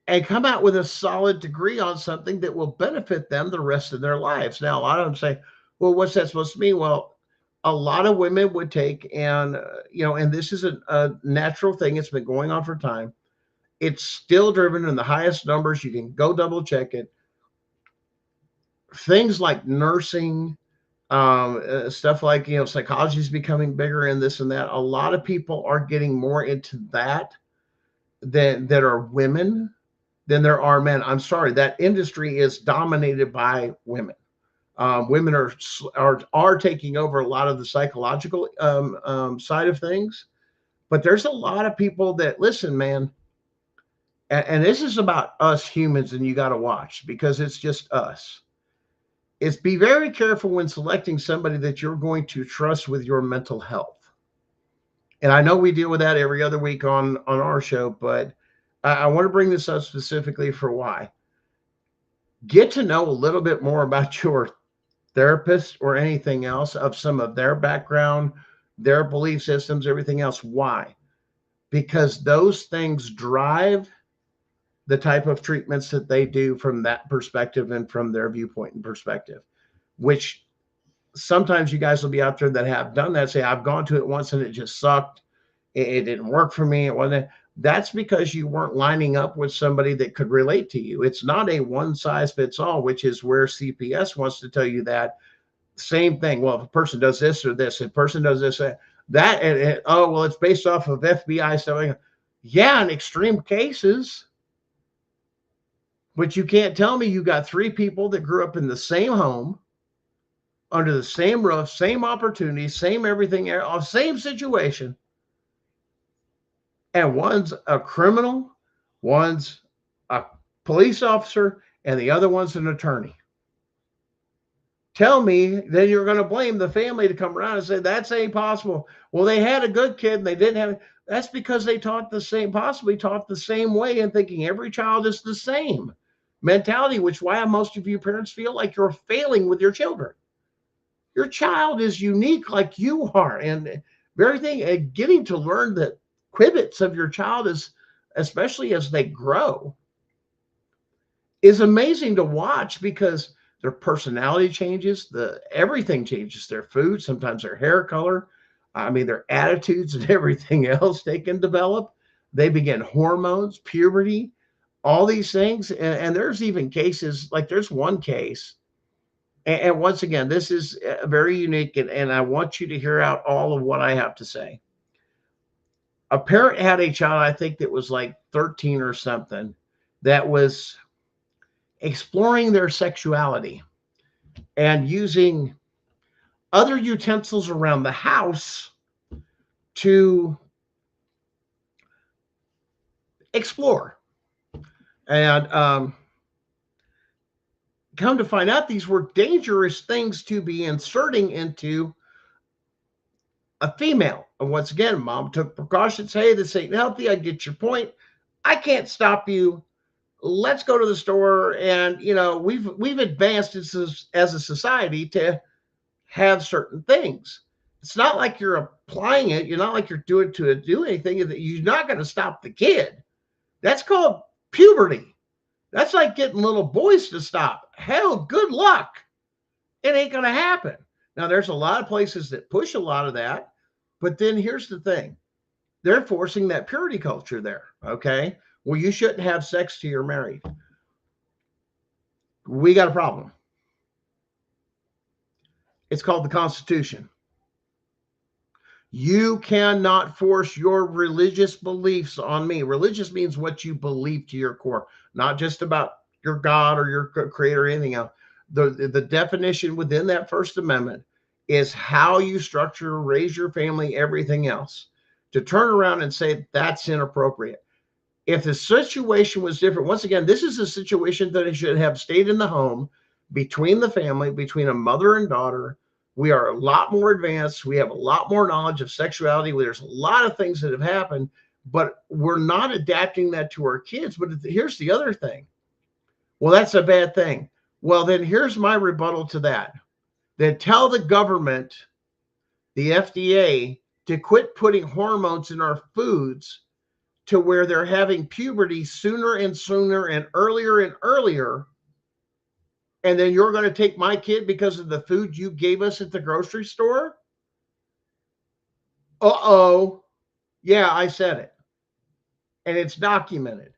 and come out with a solid degree on something that will benefit them the rest of their lives. Now, a lot of them say, well, what's that supposed to mean? Well, a lot of women would take and, and this is a natural thing. It's been going on for time. It's still driven in the highest numbers. You can go double check it. Things like nursing, stuff like, psychology is becoming bigger in this and that. A lot of people are getting more into that that are women than there are men. I'm sorry, that industry is dominated by women. Women are taking over a lot of the psychological side of things, but there's a lot of people that listen, man. And this is about us humans, and you got to watch because it's just us. Is be very careful when selecting somebody that you're going to trust with your mental health. And I know we deal with that every other week on our show, but I want to bring this up specifically for why. Get to know a little bit more about your therapist or anything else, of some of their background, their belief systems, everything else. Why? Because those things drive the type of treatments that they do from that perspective and from their viewpoint and perspective, which sometimes you guys will be out there that have done that, say, I've gone to it once and it just sucked. It didn't work for me. It wasn't. That's because you weren't lining up with somebody that could relate to you. It's not a one size fits all, which is where CPS wants to tell you that same thing. Well, if a person does this or this, if a person does this, that, and oh, well, it's based off of FBI stuff. Yeah, in extreme cases. But you can't tell me you got three people that grew up in the same home, under the same roof, same opportunities, same everything, same situation. And one's a criminal, one's a police officer, and the other one's an attorney. Tell me then you're going to blame the family to come around and say that's ain't possible. Well, they had a good kid and they didn't have it. That's because they possibly taught the same way, and thinking every child is the same mentality, which why most of you parents feel like you're failing with your children. Your child is unique like you are, and everything, and getting to learn the quibbits of your child is, especially as they grow, is amazing to watch because their personality changes, everything changes, their food, sometimes their hair color, their attitudes and everything else they can develop. They begin hormones, puberty, all these things. And there's even cases, like there's one case, and once again, this is very unique, and I want you to hear out all of what I have to say. A parent had a child, I think that was like 13 or something, that was exploring their sexuality and using other utensils around the house to explore. And come to find out, these were dangerous things to be inserting into a female. And once again, mom took precautions. Hey, this ain't healthy. I get your point. I can't stop you. Let's go to the store. And we've advanced as a society to have certain things. It's not like you're applying it. You're not like you're doing to do anything. You're not going to stop the kid. That's called puberty. That's like getting little boys to stop. Hell, good luck. It ain't going to happen. Now, there's a lot of places that push a lot of that, but then here's the thing. They're forcing that purity culture there, okay? Well, you shouldn't have sex till you're married. We got a problem. It's called the Constitution. You cannot force your religious beliefs on me. Religious means what you believe to your core, not just about your God or your creator or anything else. The definition within that First Amendment is how you structure, raise your family, everything else. To turn around and say that's inappropriate. If the situation was different, once again, this is a situation that it should have stayed in the home between the family, between a mother and daughter. We are a lot more advanced. We have a lot more knowledge of sexuality. There's a lot of things that have happened, but we're not adapting that to our kids. But here's the other thing. Well, that's a bad thing. Well, then here's my rebuttal to that. Then tell the government, the FDA, to quit putting hormones in our foods to where they're having puberty sooner and sooner and earlier. And then you're going to take my kid because of the food you gave us at the grocery store? Uh-oh. Yeah, I said it. And it's documented.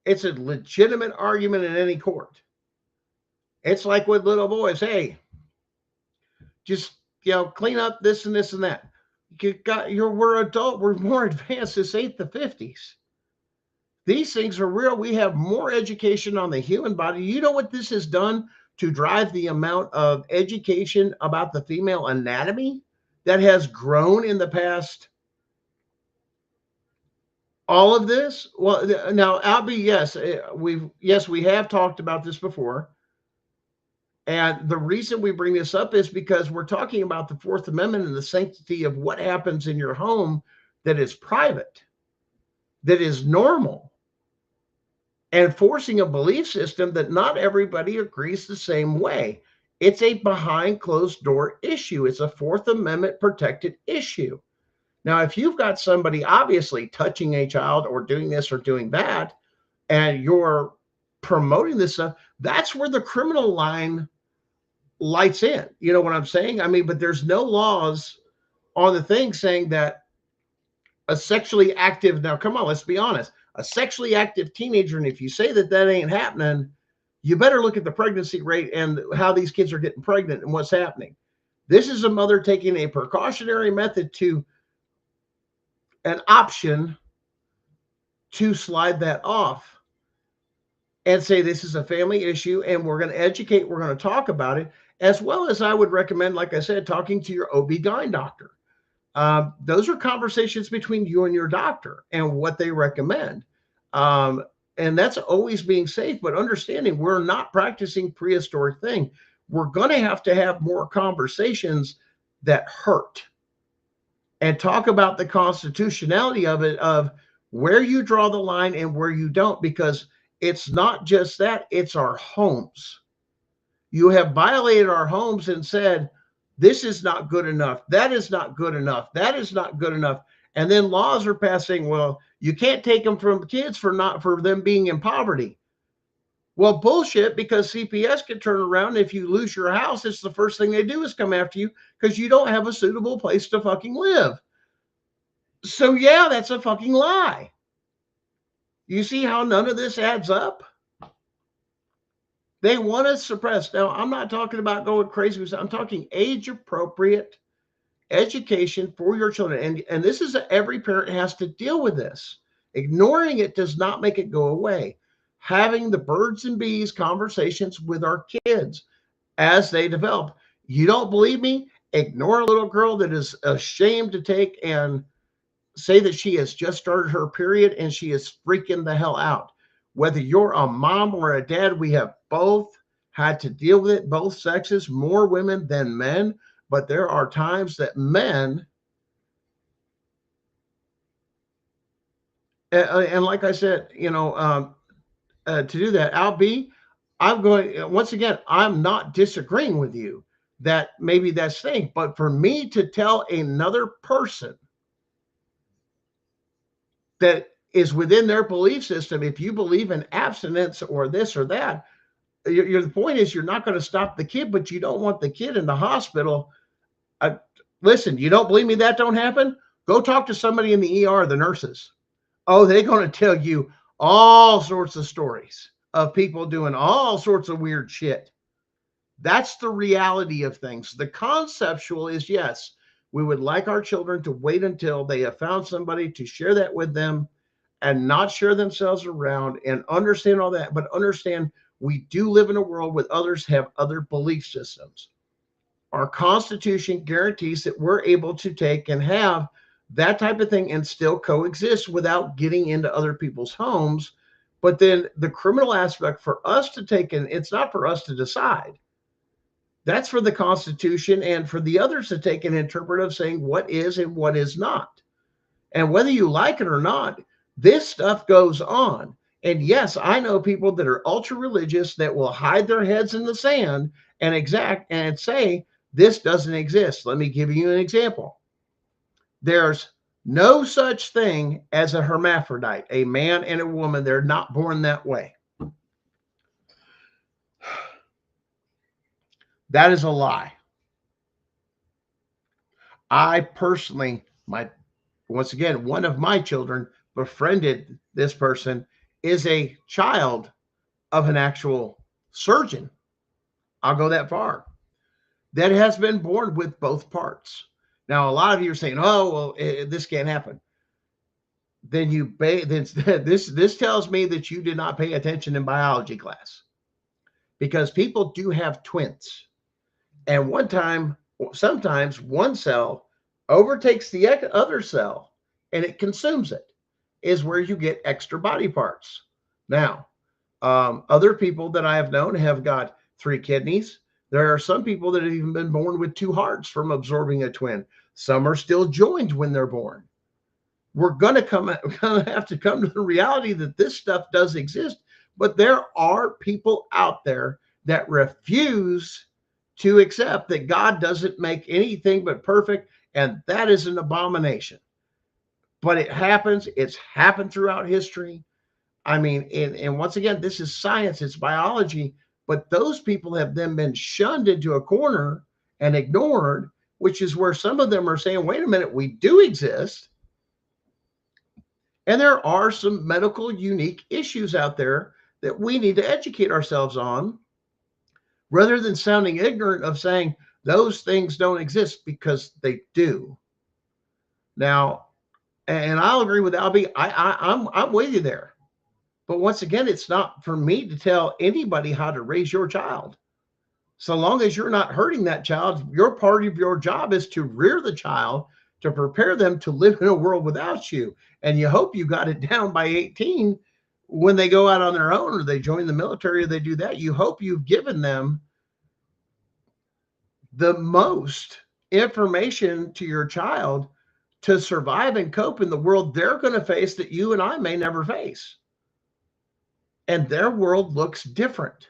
It's a legitimate argument in any court. It's like with little boys. Hey, just, clean up this and this and that. We're adult. We're more advanced. This ain't the 50s. These things are real. We have more education on the human body. You know what this has done to drive the amount of education about the female anatomy that has grown in the past? All of this? Well, now, Albie, yes, we have talked about this before. And the reason we bring this up is because we're talking about the Fourth Amendment and the sanctity of what happens in your home that is private, that is normal, and forcing a belief system that not everybody agrees the same way. It's a behind closed door issue. It's a Fourth Amendment protected issue. Now, if you've got somebody obviously touching a child or doing this or doing that, and you're promoting this stuff, that's where the criminal line lights in. You know what I'm saying? I mean, but there's no laws on the thing saying that a sexually active, now come on, let's be honest, a sexually active teenager, and if you say that ain't happening, you better look at the pregnancy rate and how these kids are getting pregnant and what's happening. This is a mother taking a precautionary method to an option to slide that off and say this is a family issue and we're going to educate, we're going to talk about it, as well as I would recommend, like I said, talking to your OB-GYN doctor. Those are conversations between you and your doctor and what they recommend. And that's always being safe, but understanding we're not practicing prehistoric thing. We're going to have more conversations that hurt and talk about the constitutionality of it, of where you draw the line and where you don't, because it's not just that, it's our homes. You have violated our homes and said, this is not good enough. That is not good enough. That is not good enough. And then laws are passing. Well, you can't take them from kids for them being in poverty. Well, bullshit, because CPS can turn around. If you lose your house, it's the first thing they do is come after you because you don't have a suitable place to fucking live. So yeah, that's a fucking lie. You see how none of this adds up? They want to suppress. Now, I'm not talking about going crazy. I'm talking age-appropriate education for your children. And this is every parent has to deal with this. Ignoring it does not make it go away. Having the birds and bees conversations with our kids as they develop. You don't believe me? Ignore a little girl that is ashamed to take and say that she has just started her period and she is freaking the hell out. Whether you're a mom or a dad, we have both had to deal with it, both sexes, more women than men. But there are times that men, and like I said, to do that, I'm going, once again, I'm not disagreeing with you that maybe that's thing, but for me to tell another person that is within their belief system. If you believe in abstinence or this or that, the point is you're not going to stop the kid, but you don't want the kid in the hospital. Listen, you don't believe me that don't happen? Go talk to somebody in the ER, the nurses. Oh, they're going to tell you all sorts of stories of people doing all sorts of weird shit. That's the reality of things. The conceptual is, yes, we would like our children to wait until they have found somebody to share that with them and not share themselves around and understand all that, but understand we do live in a world where others have other belief systems. Our Constitution guarantees that we're able to take and have that type of thing and still coexist without getting into other people's homes. But then the criminal aspect for us to take, and it's not for us to decide. That's for the Constitution and for the others to take and interpret of saying what is and what is not. And whether you like it or not, this stuff goes on. And yes, I know people that are ultra religious that will hide their heads in the sand and say this doesn't exist. Let me give you an example. There's no such thing as a hermaphrodite, a man and a woman. They're not born that way. That is a lie. I personally, once again, one of my children befriended this person, is a child of an actual surgeon. I'll go that far. That has been born with both parts. Now, a lot of you are saying, "Oh, well, this can't happen." Then this tells me that you did not pay attention in biology class, because people do have twins, and sometimes one cell overtakes the other cell and it consumes it, is where you get extra body parts. Now, other people that I have known have got 3 kidneys. There are some people that have even been born with 2 hearts from absorbing a twin. Some are still joined when they're born. We're going to have to come to the reality that this stuff does exist, but there are people out there that refuse to accept that God doesn't make anything but perfect, and that is an abomination. But it happens. It's happened throughout history. I mean, and once again, this is science, it's biology, but those people have then been shunned into a corner and ignored, which is where some of them are saying, wait a minute, we do exist. And there are some medical unique issues out there that we need to educate ourselves on, rather than sounding ignorant of saying those things don't exist, because they do. Now, and I'll agree with Albie. I'm with you there. But once again, it's not for me to tell anybody how to raise your child. So long as you're not hurting that child, your part of your job is to rear the child, to prepare them to live in a world without you. And you hope you got it down by 18 when they go out on their own, or they join the military, or they do that. You hope you've given them the most information to your child to survive and cope in the world they're going to face that you and I may never face. And their world looks different.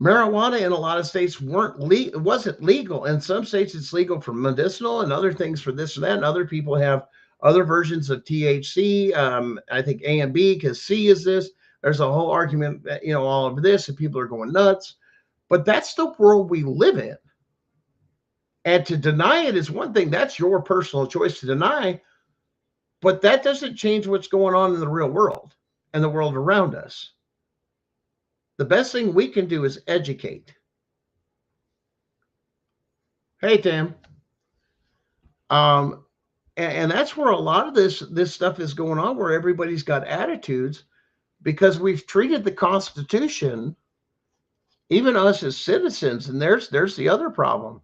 Marijuana in a lot of states wasn't legal. In some states, it's legal for medicinal and other things for this and that. And other people have other versions of THC. I think A and B, because C is this. There's a whole argument, all of this, and people are going nuts. But that's the world we live in. And to deny it is one thing. That's your personal choice to deny. But that doesn't change what's going on in the real world and the world around us. The best thing we can do is educate. Hey, Tim. And that's where a lot of this stuff is going on, where everybody's got attitudes, because we've treated the Constitution, even us as citizens, and there's the other problem,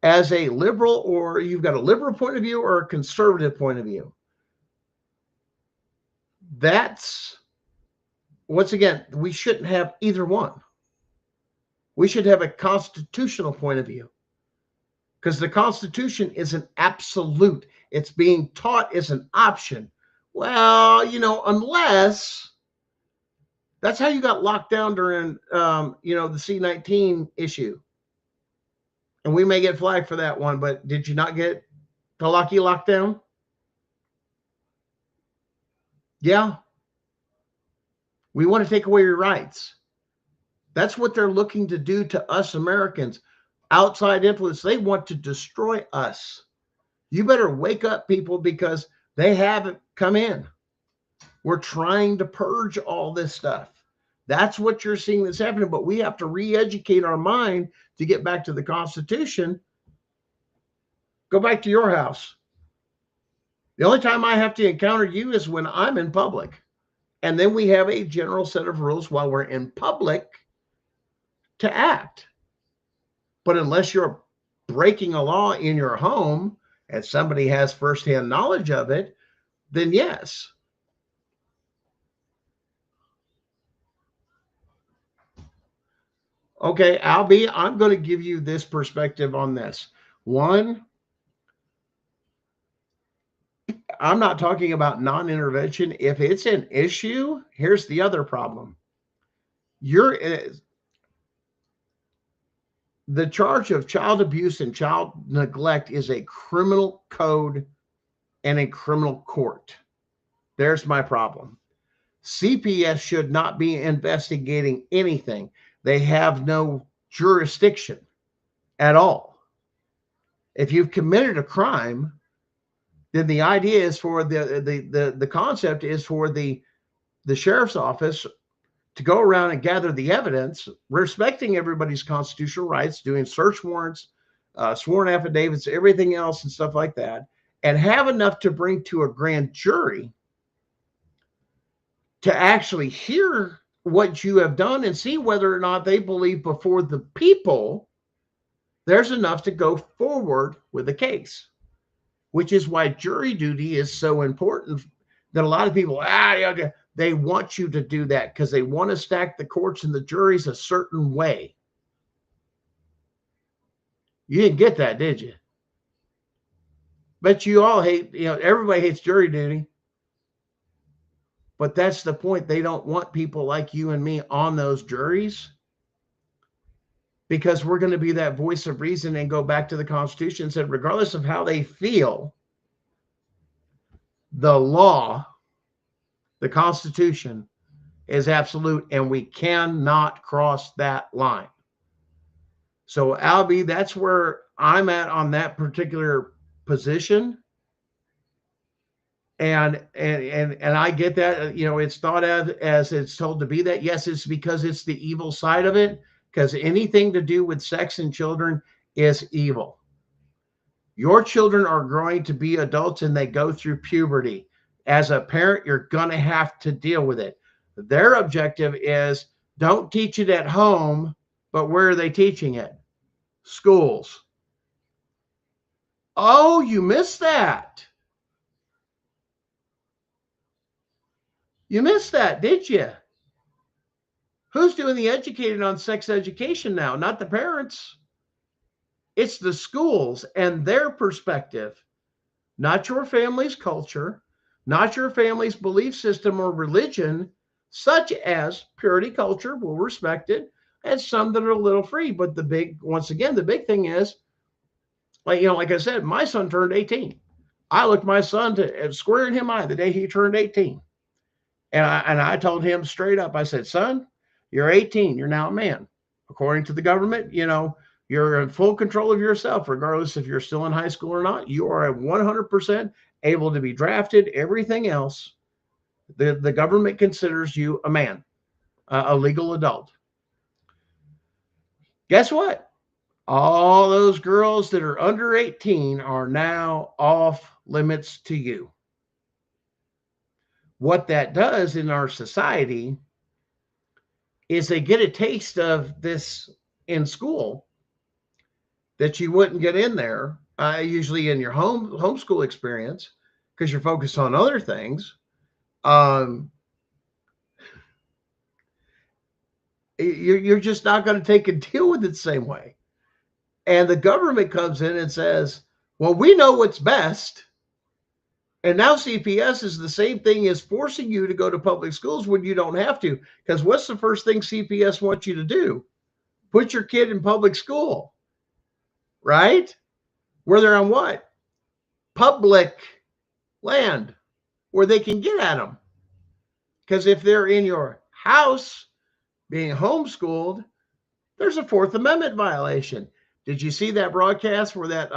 as a liberal, or you've got a liberal point of view or a conservative point of view. That's, once again, we shouldn't have either one. We should have a constitutional point of view, because the Constitution is an absolute. It's being taught as an option. Well, unless that's how you got locked down during, the C-19 issue. And we may get flagged for that one, but did you not get Palaki locked down? Yeah, we want to take away your rights. That's what they're looking to do to us Americans. Outside influence, they want to destroy us. You better wake up, people, because they haven't come in. We're trying to purge all this stuff. That's what you're seeing that's happening. But we have to re-educate our mind to get back to the Constitution. Go back to your house. The only time I have to encounter you is when I'm in public. And then we have a general set of rules while we're in public to act. But unless you're breaking a law in your home and somebody has firsthand knowledge of it, then yes. Okay, Albie, I'm going to give you this perspective on this. One, I'm not talking about non-intervention. If it's an issue, here's the other problem. The charge of child abuse and child neglect is a criminal code and a criminal court. There's my problem. CPS should not be investigating anything. They have no jurisdiction at all. If you've committed a crime, then the idea is for the concept is for the sheriff's office to go around and gather the evidence, respecting everybody's constitutional rights, doing search warrants, sworn affidavits, everything else and stuff like that, and have enough to bring to a grand jury to actually hear what you have done and see whether or not they believe before the people there's enough to go forward with the case, which is why jury duty is so important. That a lot of people, they want you to do that because they want to stack the courts and the juries a certain way. You didn't get that, did you? But you all hate, everybody hates jury duty. But that's the point. They don't want people like you and me on those juries because we're going to be that voice of reason and go back to the Constitution and said, regardless of how they feel, the law, the Constitution is absolute and we cannot cross that line. So Albie, that's where I'm at on that particular position. And I get that, it's thought of as it's told to be that. Yes, it's because it's the evil side of it, because anything to do with sex and children is evil. Your children are growing to be adults and they go through puberty. As a parent, you're going to have to deal with it. Their objective is don't teach it at home, but where are they teaching it? Schools. Oh, you missed that. You missed that, did you? Who's doing the educating on sex education now? Not the parents. It's the schools and their perspective, not your family's culture, not your family's belief system or religion, such as purity culture. We'll respect it, and some that are a little free. But the big thing is, like I said, my son turned 18. I looked my son square in him eye the day he turned 18. And I told him straight up, I said, son, you're 18. You're now a man. According to the government, you're in full control of yourself, regardless if you're still in high school or not. You are 100% able to be drafted, everything else. The government considers you a man, a legal adult. Guess what? All those girls that are under 18 are now off limits to you. What that does in our society is they get a taste of this in school that you wouldn't get in there, usually in your homeschool experience, because you're focused on other things. You're just not going to take and deal with it the same way. And the government comes in and says, well, we know what's best. And now CPS is the same thing as forcing you to go to public schools when you don't have to. Because what's the first thing CPS wants you to do? Put your kid in public school, right? Where they're on what? Public land, where they can get at them. Because if they're in your house being homeschooled, there's a Fourth Amendment violation. Did you see that broadcast where that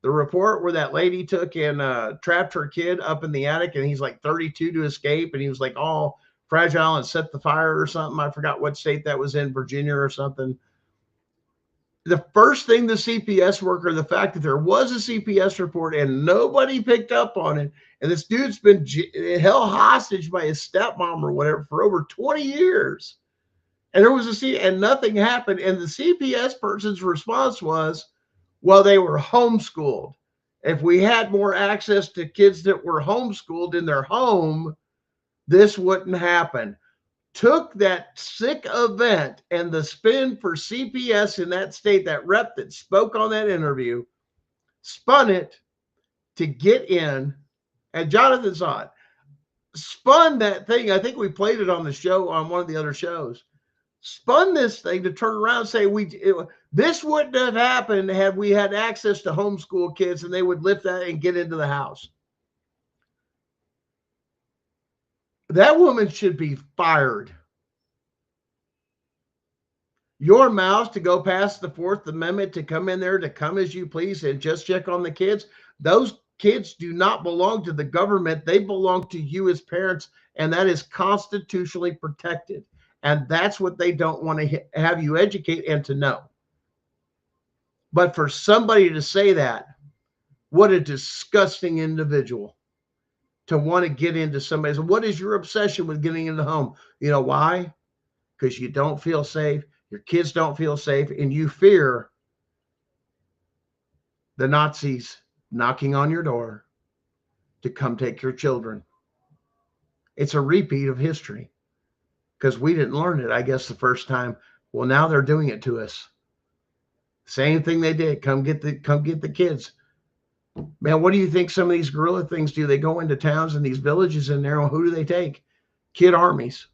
the report where that lady took and trapped her kid up in the attic, and he's like 32 to escape, and he was like all fragile and set the fire or something? I forgot what state that was in, Virginia or something. The first thing the CPS worker, the fact that there was a CPS report and nobody picked up on it, and this dude's been held hostage by his stepmom or whatever for over 20 years. And there was and nothing happened. And the CPS person's response was, well, they were homeschooled. If we had more access to kids that were homeschooled in their home, this wouldn't happen. Took that sick event and the spin for CPS in that state, that rep that spoke on that interview, spun it to get in, and Jonathan saw it, spun that thing. I think we played it on the show, on one of the other shows. Spun this thing to turn around and say, this wouldn't have happened had we had access to homeschool kids, and they would lift that and get into the house. That woman should be fired. Your mouse to go past the Fourth Amendment, to come in there, to come as you please and just check on the kids. Those kids do not belong to the government. They belong to you as parents, and that is constitutionally protected. And that's what they don't want to have you educate and to know. But for somebody to say that, what a disgusting individual to want to get into somebody's. What is your obsession with getting into the home? You know why? Because you don't feel safe. Your kids don't feel safe, and you fear the Nazis knocking on your door to come take your children. It's a repeat of history, because we didn't learn it, I guess, the first time. Well, now they're doing it to us. Same thing they did. Come get the kids. Man, what do you think some of these guerrilla things do? They go into towns and these villages in there. Well, who do they take? Kid armies.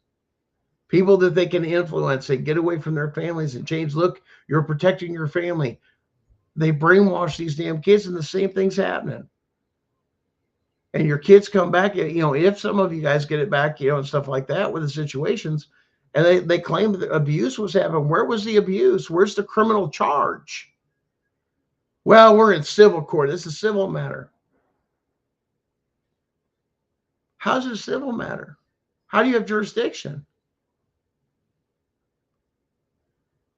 People that they can influence and get away from their families and change. Look, you're protecting your family. They brainwash these damn kids, and the same thing's happening. And your kids come back, if some of you guys get it back, and stuff like that with the situations, and they claim that abuse was happening. Where was the abuse? Where's the criminal charge? Well, we're in civil court. This is a civil matter. How's it a civil matter? How do you have jurisdiction?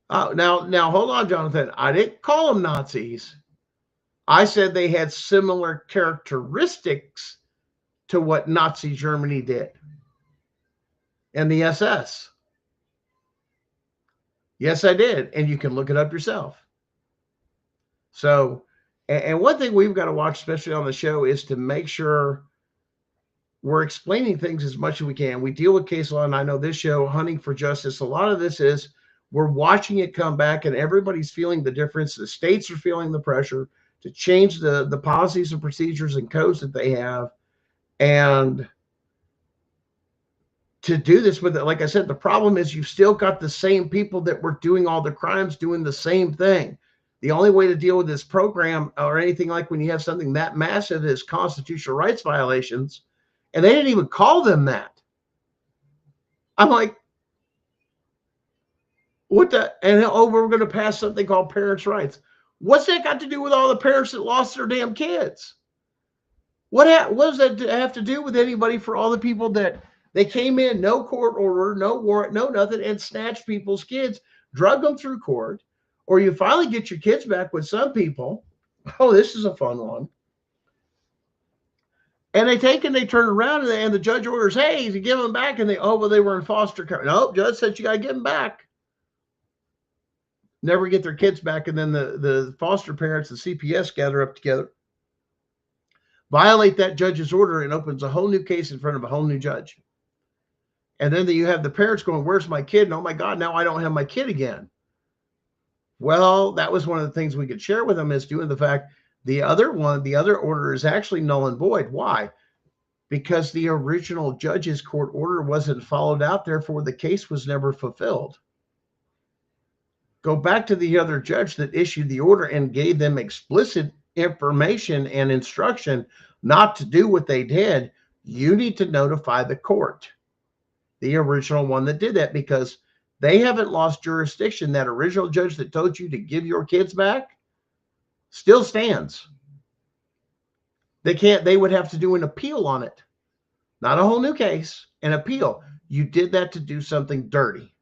Now, hold on, Jonathan. I didn't call them Nazis. I said they had similar characteristics to what Nazi Germany did and the SS. Yes, I did. And you can look it up yourself. So, and one thing we've got to watch, especially on the show, is to make sure we're explaining things as much as we can. We deal with case law, and I know this show, Hunting for Justice, a lot of this is we're watching it come back, and everybody's feeling the difference. The states are feeling the pressure to change the policies and procedures and codes that they have. And to do this with it, like I said, the problem is you've still got the same people that were doing all the crimes doing the same thing. The only way to deal with this program or anything like when you have something that massive is constitutional rights violations. And they didn't even call them that. I'm like, what the? And we're going to pass something called parents' rights. What's that got to do with all the parents that lost their damn kids? What does that have to do with anybody, for all the people that they came in, no court order, no warrant, no nothing, and snatched people's kids, drug them through court, or you finally get your kids back with some people. Oh, this is a fun one. And they turn around, and the judge orders, hey, you give them back, and they were in foster care. Nope, judge said you got to give them back. Never get their kids back, and then the foster parents, the CPS, gather up together, violate that judge's order, and opens a whole new case in front of a whole new judge. And then you have the parents going, where's my kid? And oh my God, now I don't have my kid again. Well, that was one of the things we could share with them, is doing the fact the other order is actually null and void. Why? Because the original judge's court order wasn't followed out, therefore the case was never fulfilled. Go back to the other judge that issued the order and gave them explicit information and instruction not to do what they did. You need to notify the court. the original one that did that, because they haven't lost jurisdiction. That original judge that told you to give your kids back still stands. They would have to do an appeal on it, not a whole new case, an appeal. You did that to do something dirty.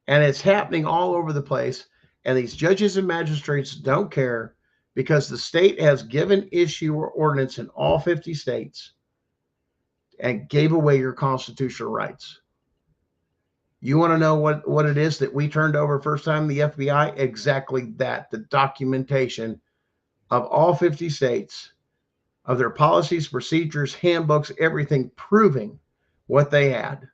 And it's happening all over the place. And these judges and magistrates don't care, because the state has given issue or ordinance in all 50 states and gave away your constitutional rights. You want to know what it is that we turned over first time, the FBI? Exactly that. The documentation of all 50 states, of their policies, procedures, handbooks, everything, proving what they had.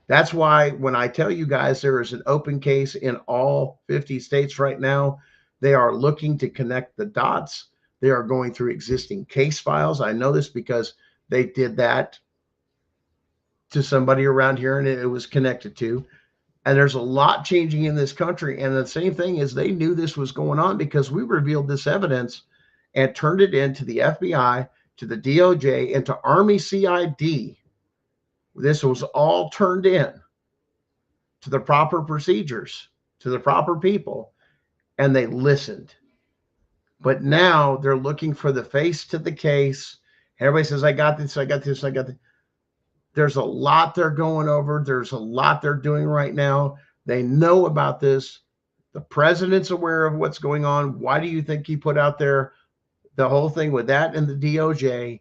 That's why when I tell you guys there is an open case in all 50 states right now, they are looking to connect the dots. They are going through existing case files. I know this because they did that to somebody around here and it was connected to. And there's a lot changing in this country. And the same thing is, they knew this was going on because we revealed this evidence and turned it into the FBI, to the DOJ, and to Army CID. This was all turned in to the proper procedures, to the proper people, and they listened. But now they're looking for the face to the case. Everybody says, I got this, I got this, I got this. There's a lot they're going over. There's a lot they're doing right now. They know about this. The president's aware of what's going on. Why do you think he put out there the whole thing with that and the DOJ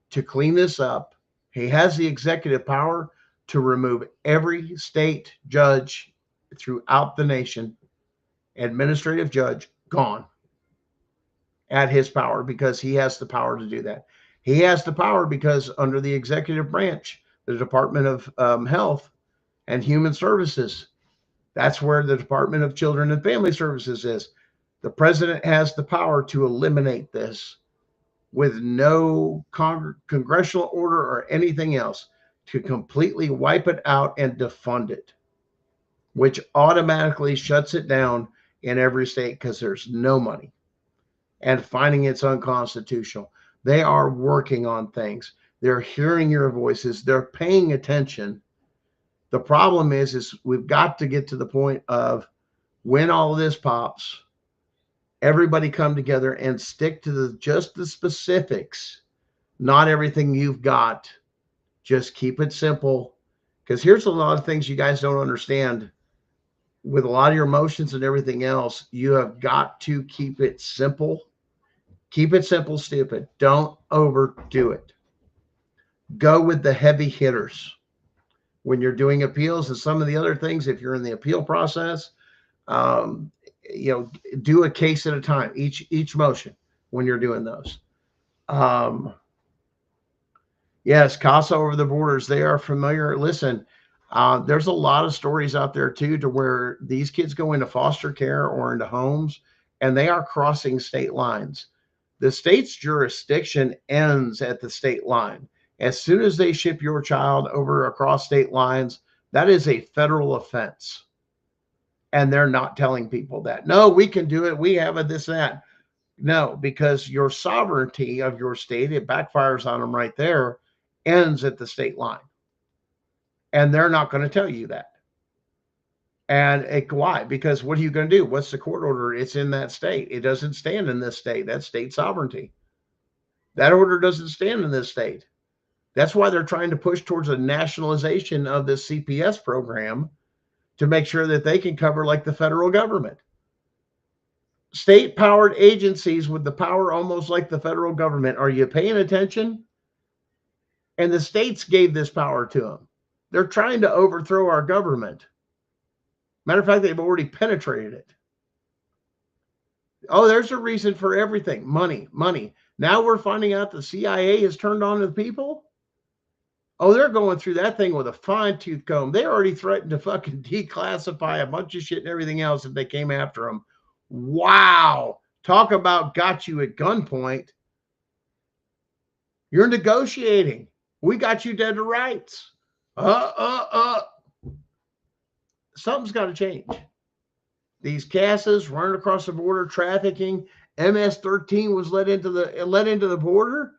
to clean this up? He has the executive power to remove every state judge throughout the nation, administrative judge, gone, at his power, because he has the power to do that. He has the power because under the executive branch, the Department of Health and Human Services, that's where the Department of Children and Family Services is. The president has the power to eliminate this with no congressional order or anything else, to completely wipe it out and defund it, which automatically shuts it down in every state because there's no money, and finding it's unconstitutional. They are working on things. They're hearing your voices. They're paying attention. The problem is we've got to get to the point of, when all of this pops, everybody come together and stick to just the specifics, not everything you've got. Just keep it simple, because here's a lot of things you guys don't understand. With a lot of your emotions and everything else, you have got to keep it simple. Keep it simple, stupid. Don't overdo it. Go with the heavy hitters when you're doing appeals and some of the other things. If you're in the appeal process, do a case at a time, each motion when you're doing those. Yes, CASA over the borders, they are familiar. Listen, there's a lot of stories out there too, to where these kids go into foster care or into homes, and they are crossing state lines. The state's jurisdiction ends at the state line. As soon as they ship your child over across state lines, that is a federal offense. And they're not telling people that. No, we can do it. We have a this, that. No, because your sovereignty of your state, it backfires on them right there, ends at the state line. And they're not going to tell you that. And why? Because what are you going to do? What's the court order? It's in that state. It doesn't stand in this state. That's state sovereignty. That order doesn't stand in this state. That's why they're trying to push towards a nationalization of this CPS program, to make sure that they can cover like the federal government. State-powered agencies with the power almost like the federal government. Are you paying attention? And the states gave this power to them. They're trying to overthrow our government. Matter of fact, they've already penetrated it. Oh, there's a reason for everything. Money, money. Now we're finding out the CIA has turned on to the people. Oh, they're going through that thing with a fine-tooth comb. They already threatened to fucking declassify a bunch of shit and everything else if they came after them. Wow. Talk about got you at gunpoint. You're negotiating. We got you dead to rights. Something's got to change. These CASAs running across the border, trafficking. MS-13 was let into the border,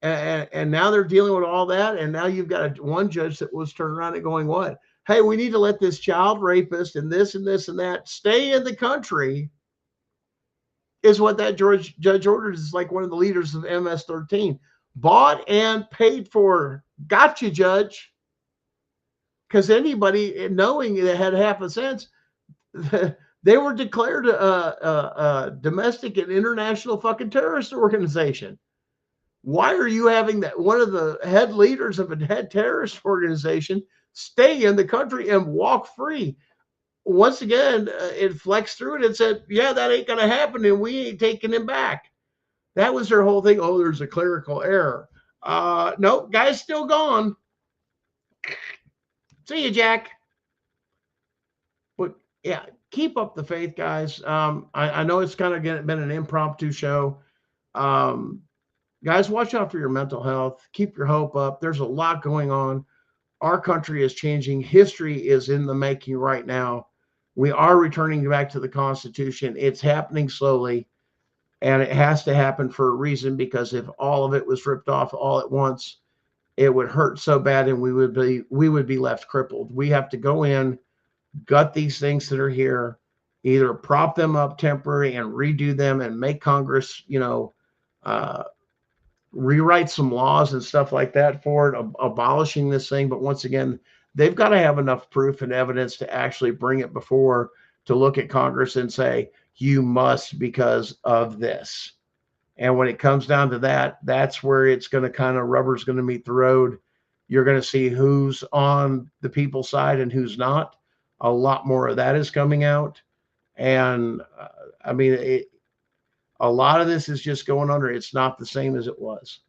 And now they're dealing with all that. And now you've got one judge that was turning around and going, what? Hey, we need to let this child rapist and this and this and that stay in the country, is what that judge orders. Is like one of the leaders of MS-13. Bought and paid for. Gotcha, judge. Because anybody knowing that had half a sense, they were declared a domestic and international fucking terrorist organization. Why are you having that one of the head leaders of a head terrorist organization stay in the country and walk free? Once again, it flexed through it and said, yeah, that ain't going to happen, and we ain't taking him back. That was their whole thing. Oh, there's a clerical error. No, guy's still gone. See you, Jack. But yeah, keep up the faith, guys. I know it's kind of been an impromptu show. Guys, watch out for your mental health. Keep your hope up. There's a lot going on. Our country is changing. History is in the making right now. We are returning back to the Constitution. It's happening slowly, and it has to happen for a reason, because if all of it was ripped off all at once, it would hurt so bad, and we would be left crippled. We have to go in, gut these things that are here, either prop them up temporary and redo them and make Congress, rewrite some laws and stuff like that for it, abolishing this thing. But once again, they've got to have enough proof and evidence to actually bring it before, to look at Congress and say, you must, because of this. And when it comes down to that, that's where it's going to kind of, rubber's going to meet the road. You're going to see who's on the people's side and who's not. A lot more of that is coming out. And a lot of this is just going under. It's not the same as it was.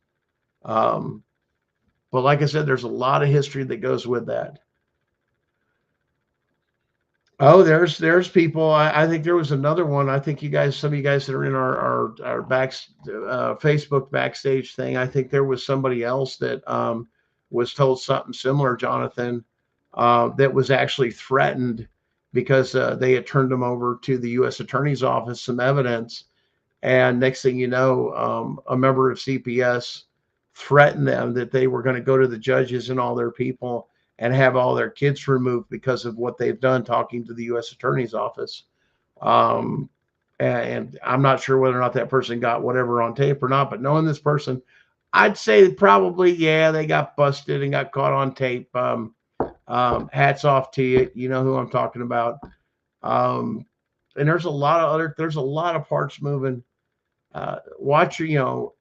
But like I said, there's a lot of history that goes with that. Oh, there's people. I think there was another one. I think some of you guys that are in our Facebook backstage thing, I think there was somebody else that was told something similar, Jonathan, that was actually threatened because they had turned them over to the U.S. Attorney's Office, some evidence. And next thing you know, a member of CPS threatened them that they were going to go to the judges and all their people and have all their kids removed because of what they've done talking to the U.S. Attorney's Office. And I'm not sure whether or not that person got whatever on tape or not, but knowing this person, I'd say probably, yeah, they got busted and got caught on tape. Hats off to you. You know who I'm talking about. And there's a lot of parts moving. Watch your,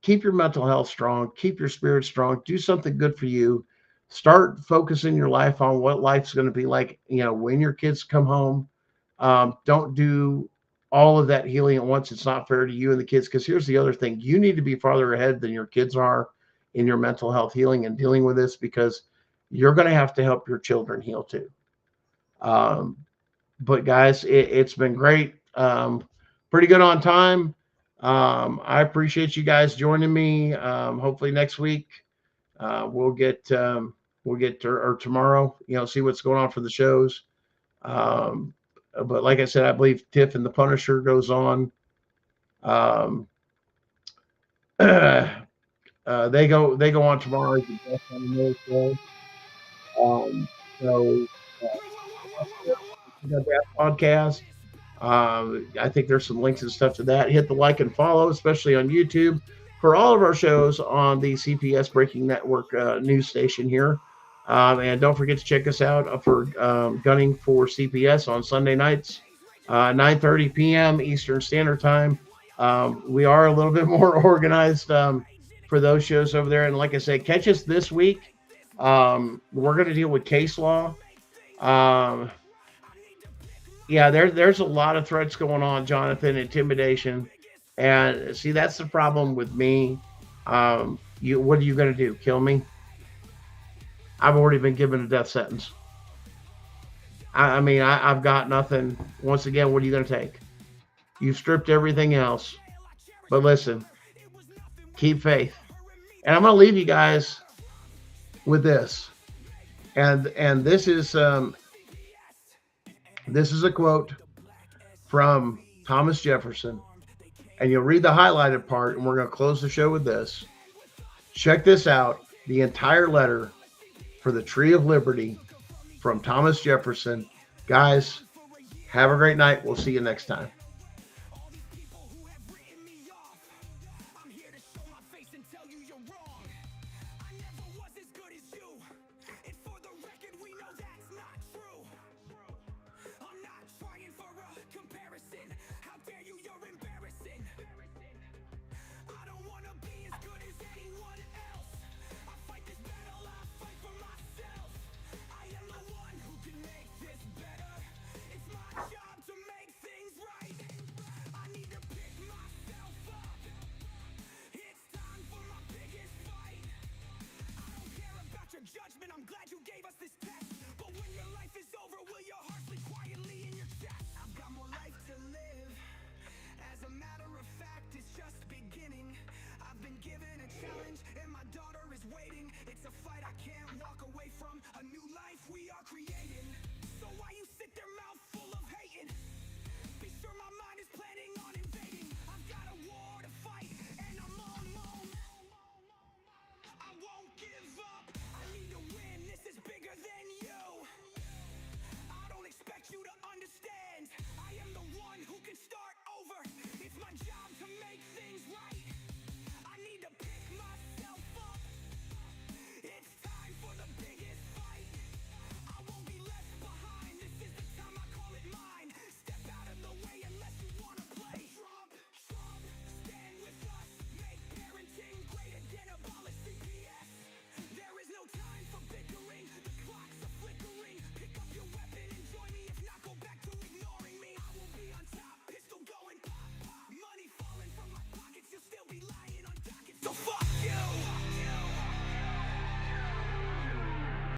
keep your mental health strong, keep your spirit strong, do something good for you. Start focusing your life on what life's going to be like, when your kids come home. Don't do all of that healing at once. It's not fair to you and the kids, because here's the other thing. You need to be farther ahead than your kids are in your mental health healing and dealing with this, because you're going to have to help your children heal too. But guys, it's been great. Pretty good on time. I appreciate you guys joining me. Hopefully next week we'll get or tomorrow, see what's going on for the shows. But like I said, I believe Tiff and the Punisher goes on. They go on tomorrow. So that podcast. I think there's some links and stuff to that. Hit the like and follow, especially on YouTube, for all of our shows on the CPS Breaking Network news station here. And don't forget to check us out for Gunning for CPS on Sunday nights, 9:30 p.m. Eastern Standard Time. We are a little bit more organized for those shows over there. And like I said, catch us this week. We're going to deal with case law. Yeah, there's a lot of threats going on, Jonathan, intimidation. And see, that's the problem with me. What are you going to do? Kill me? I've already been given a death sentence. I've got nothing. Once again, what are you going to take? You've stripped everything else. But listen, keep faith. And I'm going to leave you guys with this. And this is a quote from Thomas Jefferson. And you'll read the highlighted part, and we're going to close the show with this. Check this out, the entire letter for the Tree of Liberty from Thomas Jefferson. Guys, have a great night. We'll see you next time. I'm here to show my face and tell you you're wrong. I never was as good as you. And for the record, we know that's not true. I'm not trying for a comparison. How dare you, you're embarrassing. I don't wanna be as good as anyone else. I fight this battle, I fight for myself. I am the one who can make this better. It's my job to make things right. I need to pick myself up. It's time for my biggest fight. I don't care about your judgment, I'm glad you gave us this test. But when your life is over, will your heart sleep quietly in your chest? I've got more life to live. As a matter of fact, it's just beginning. I've been given a challenge and my daughter is waiting. It's a fight I can't walk away from, a new life we are creating. So why you sit there mouth full of hating? Be sure my mind is planning on invading. I've got a war to fight and I'm on mode. I won't give up, I need to win, this is bigger than you. I don't expect you to understand. I am the one who can start over. It's my job to make things right. I need to pick myself up. It's time for the biggest fight. I won't be left behind. This is the time, I call it mine. Step out of the way unless you wanna play Trump. Stand with us. Make parenting great again. Abolish CPS. There is no time for bickering. The clocks are flickering. Pick up your weapon and join me. If not, go back to ignoring me. I will be on top. Pistol going pop, pop. Money falling from my pockets. You'll still be lying on dockets. So fuck.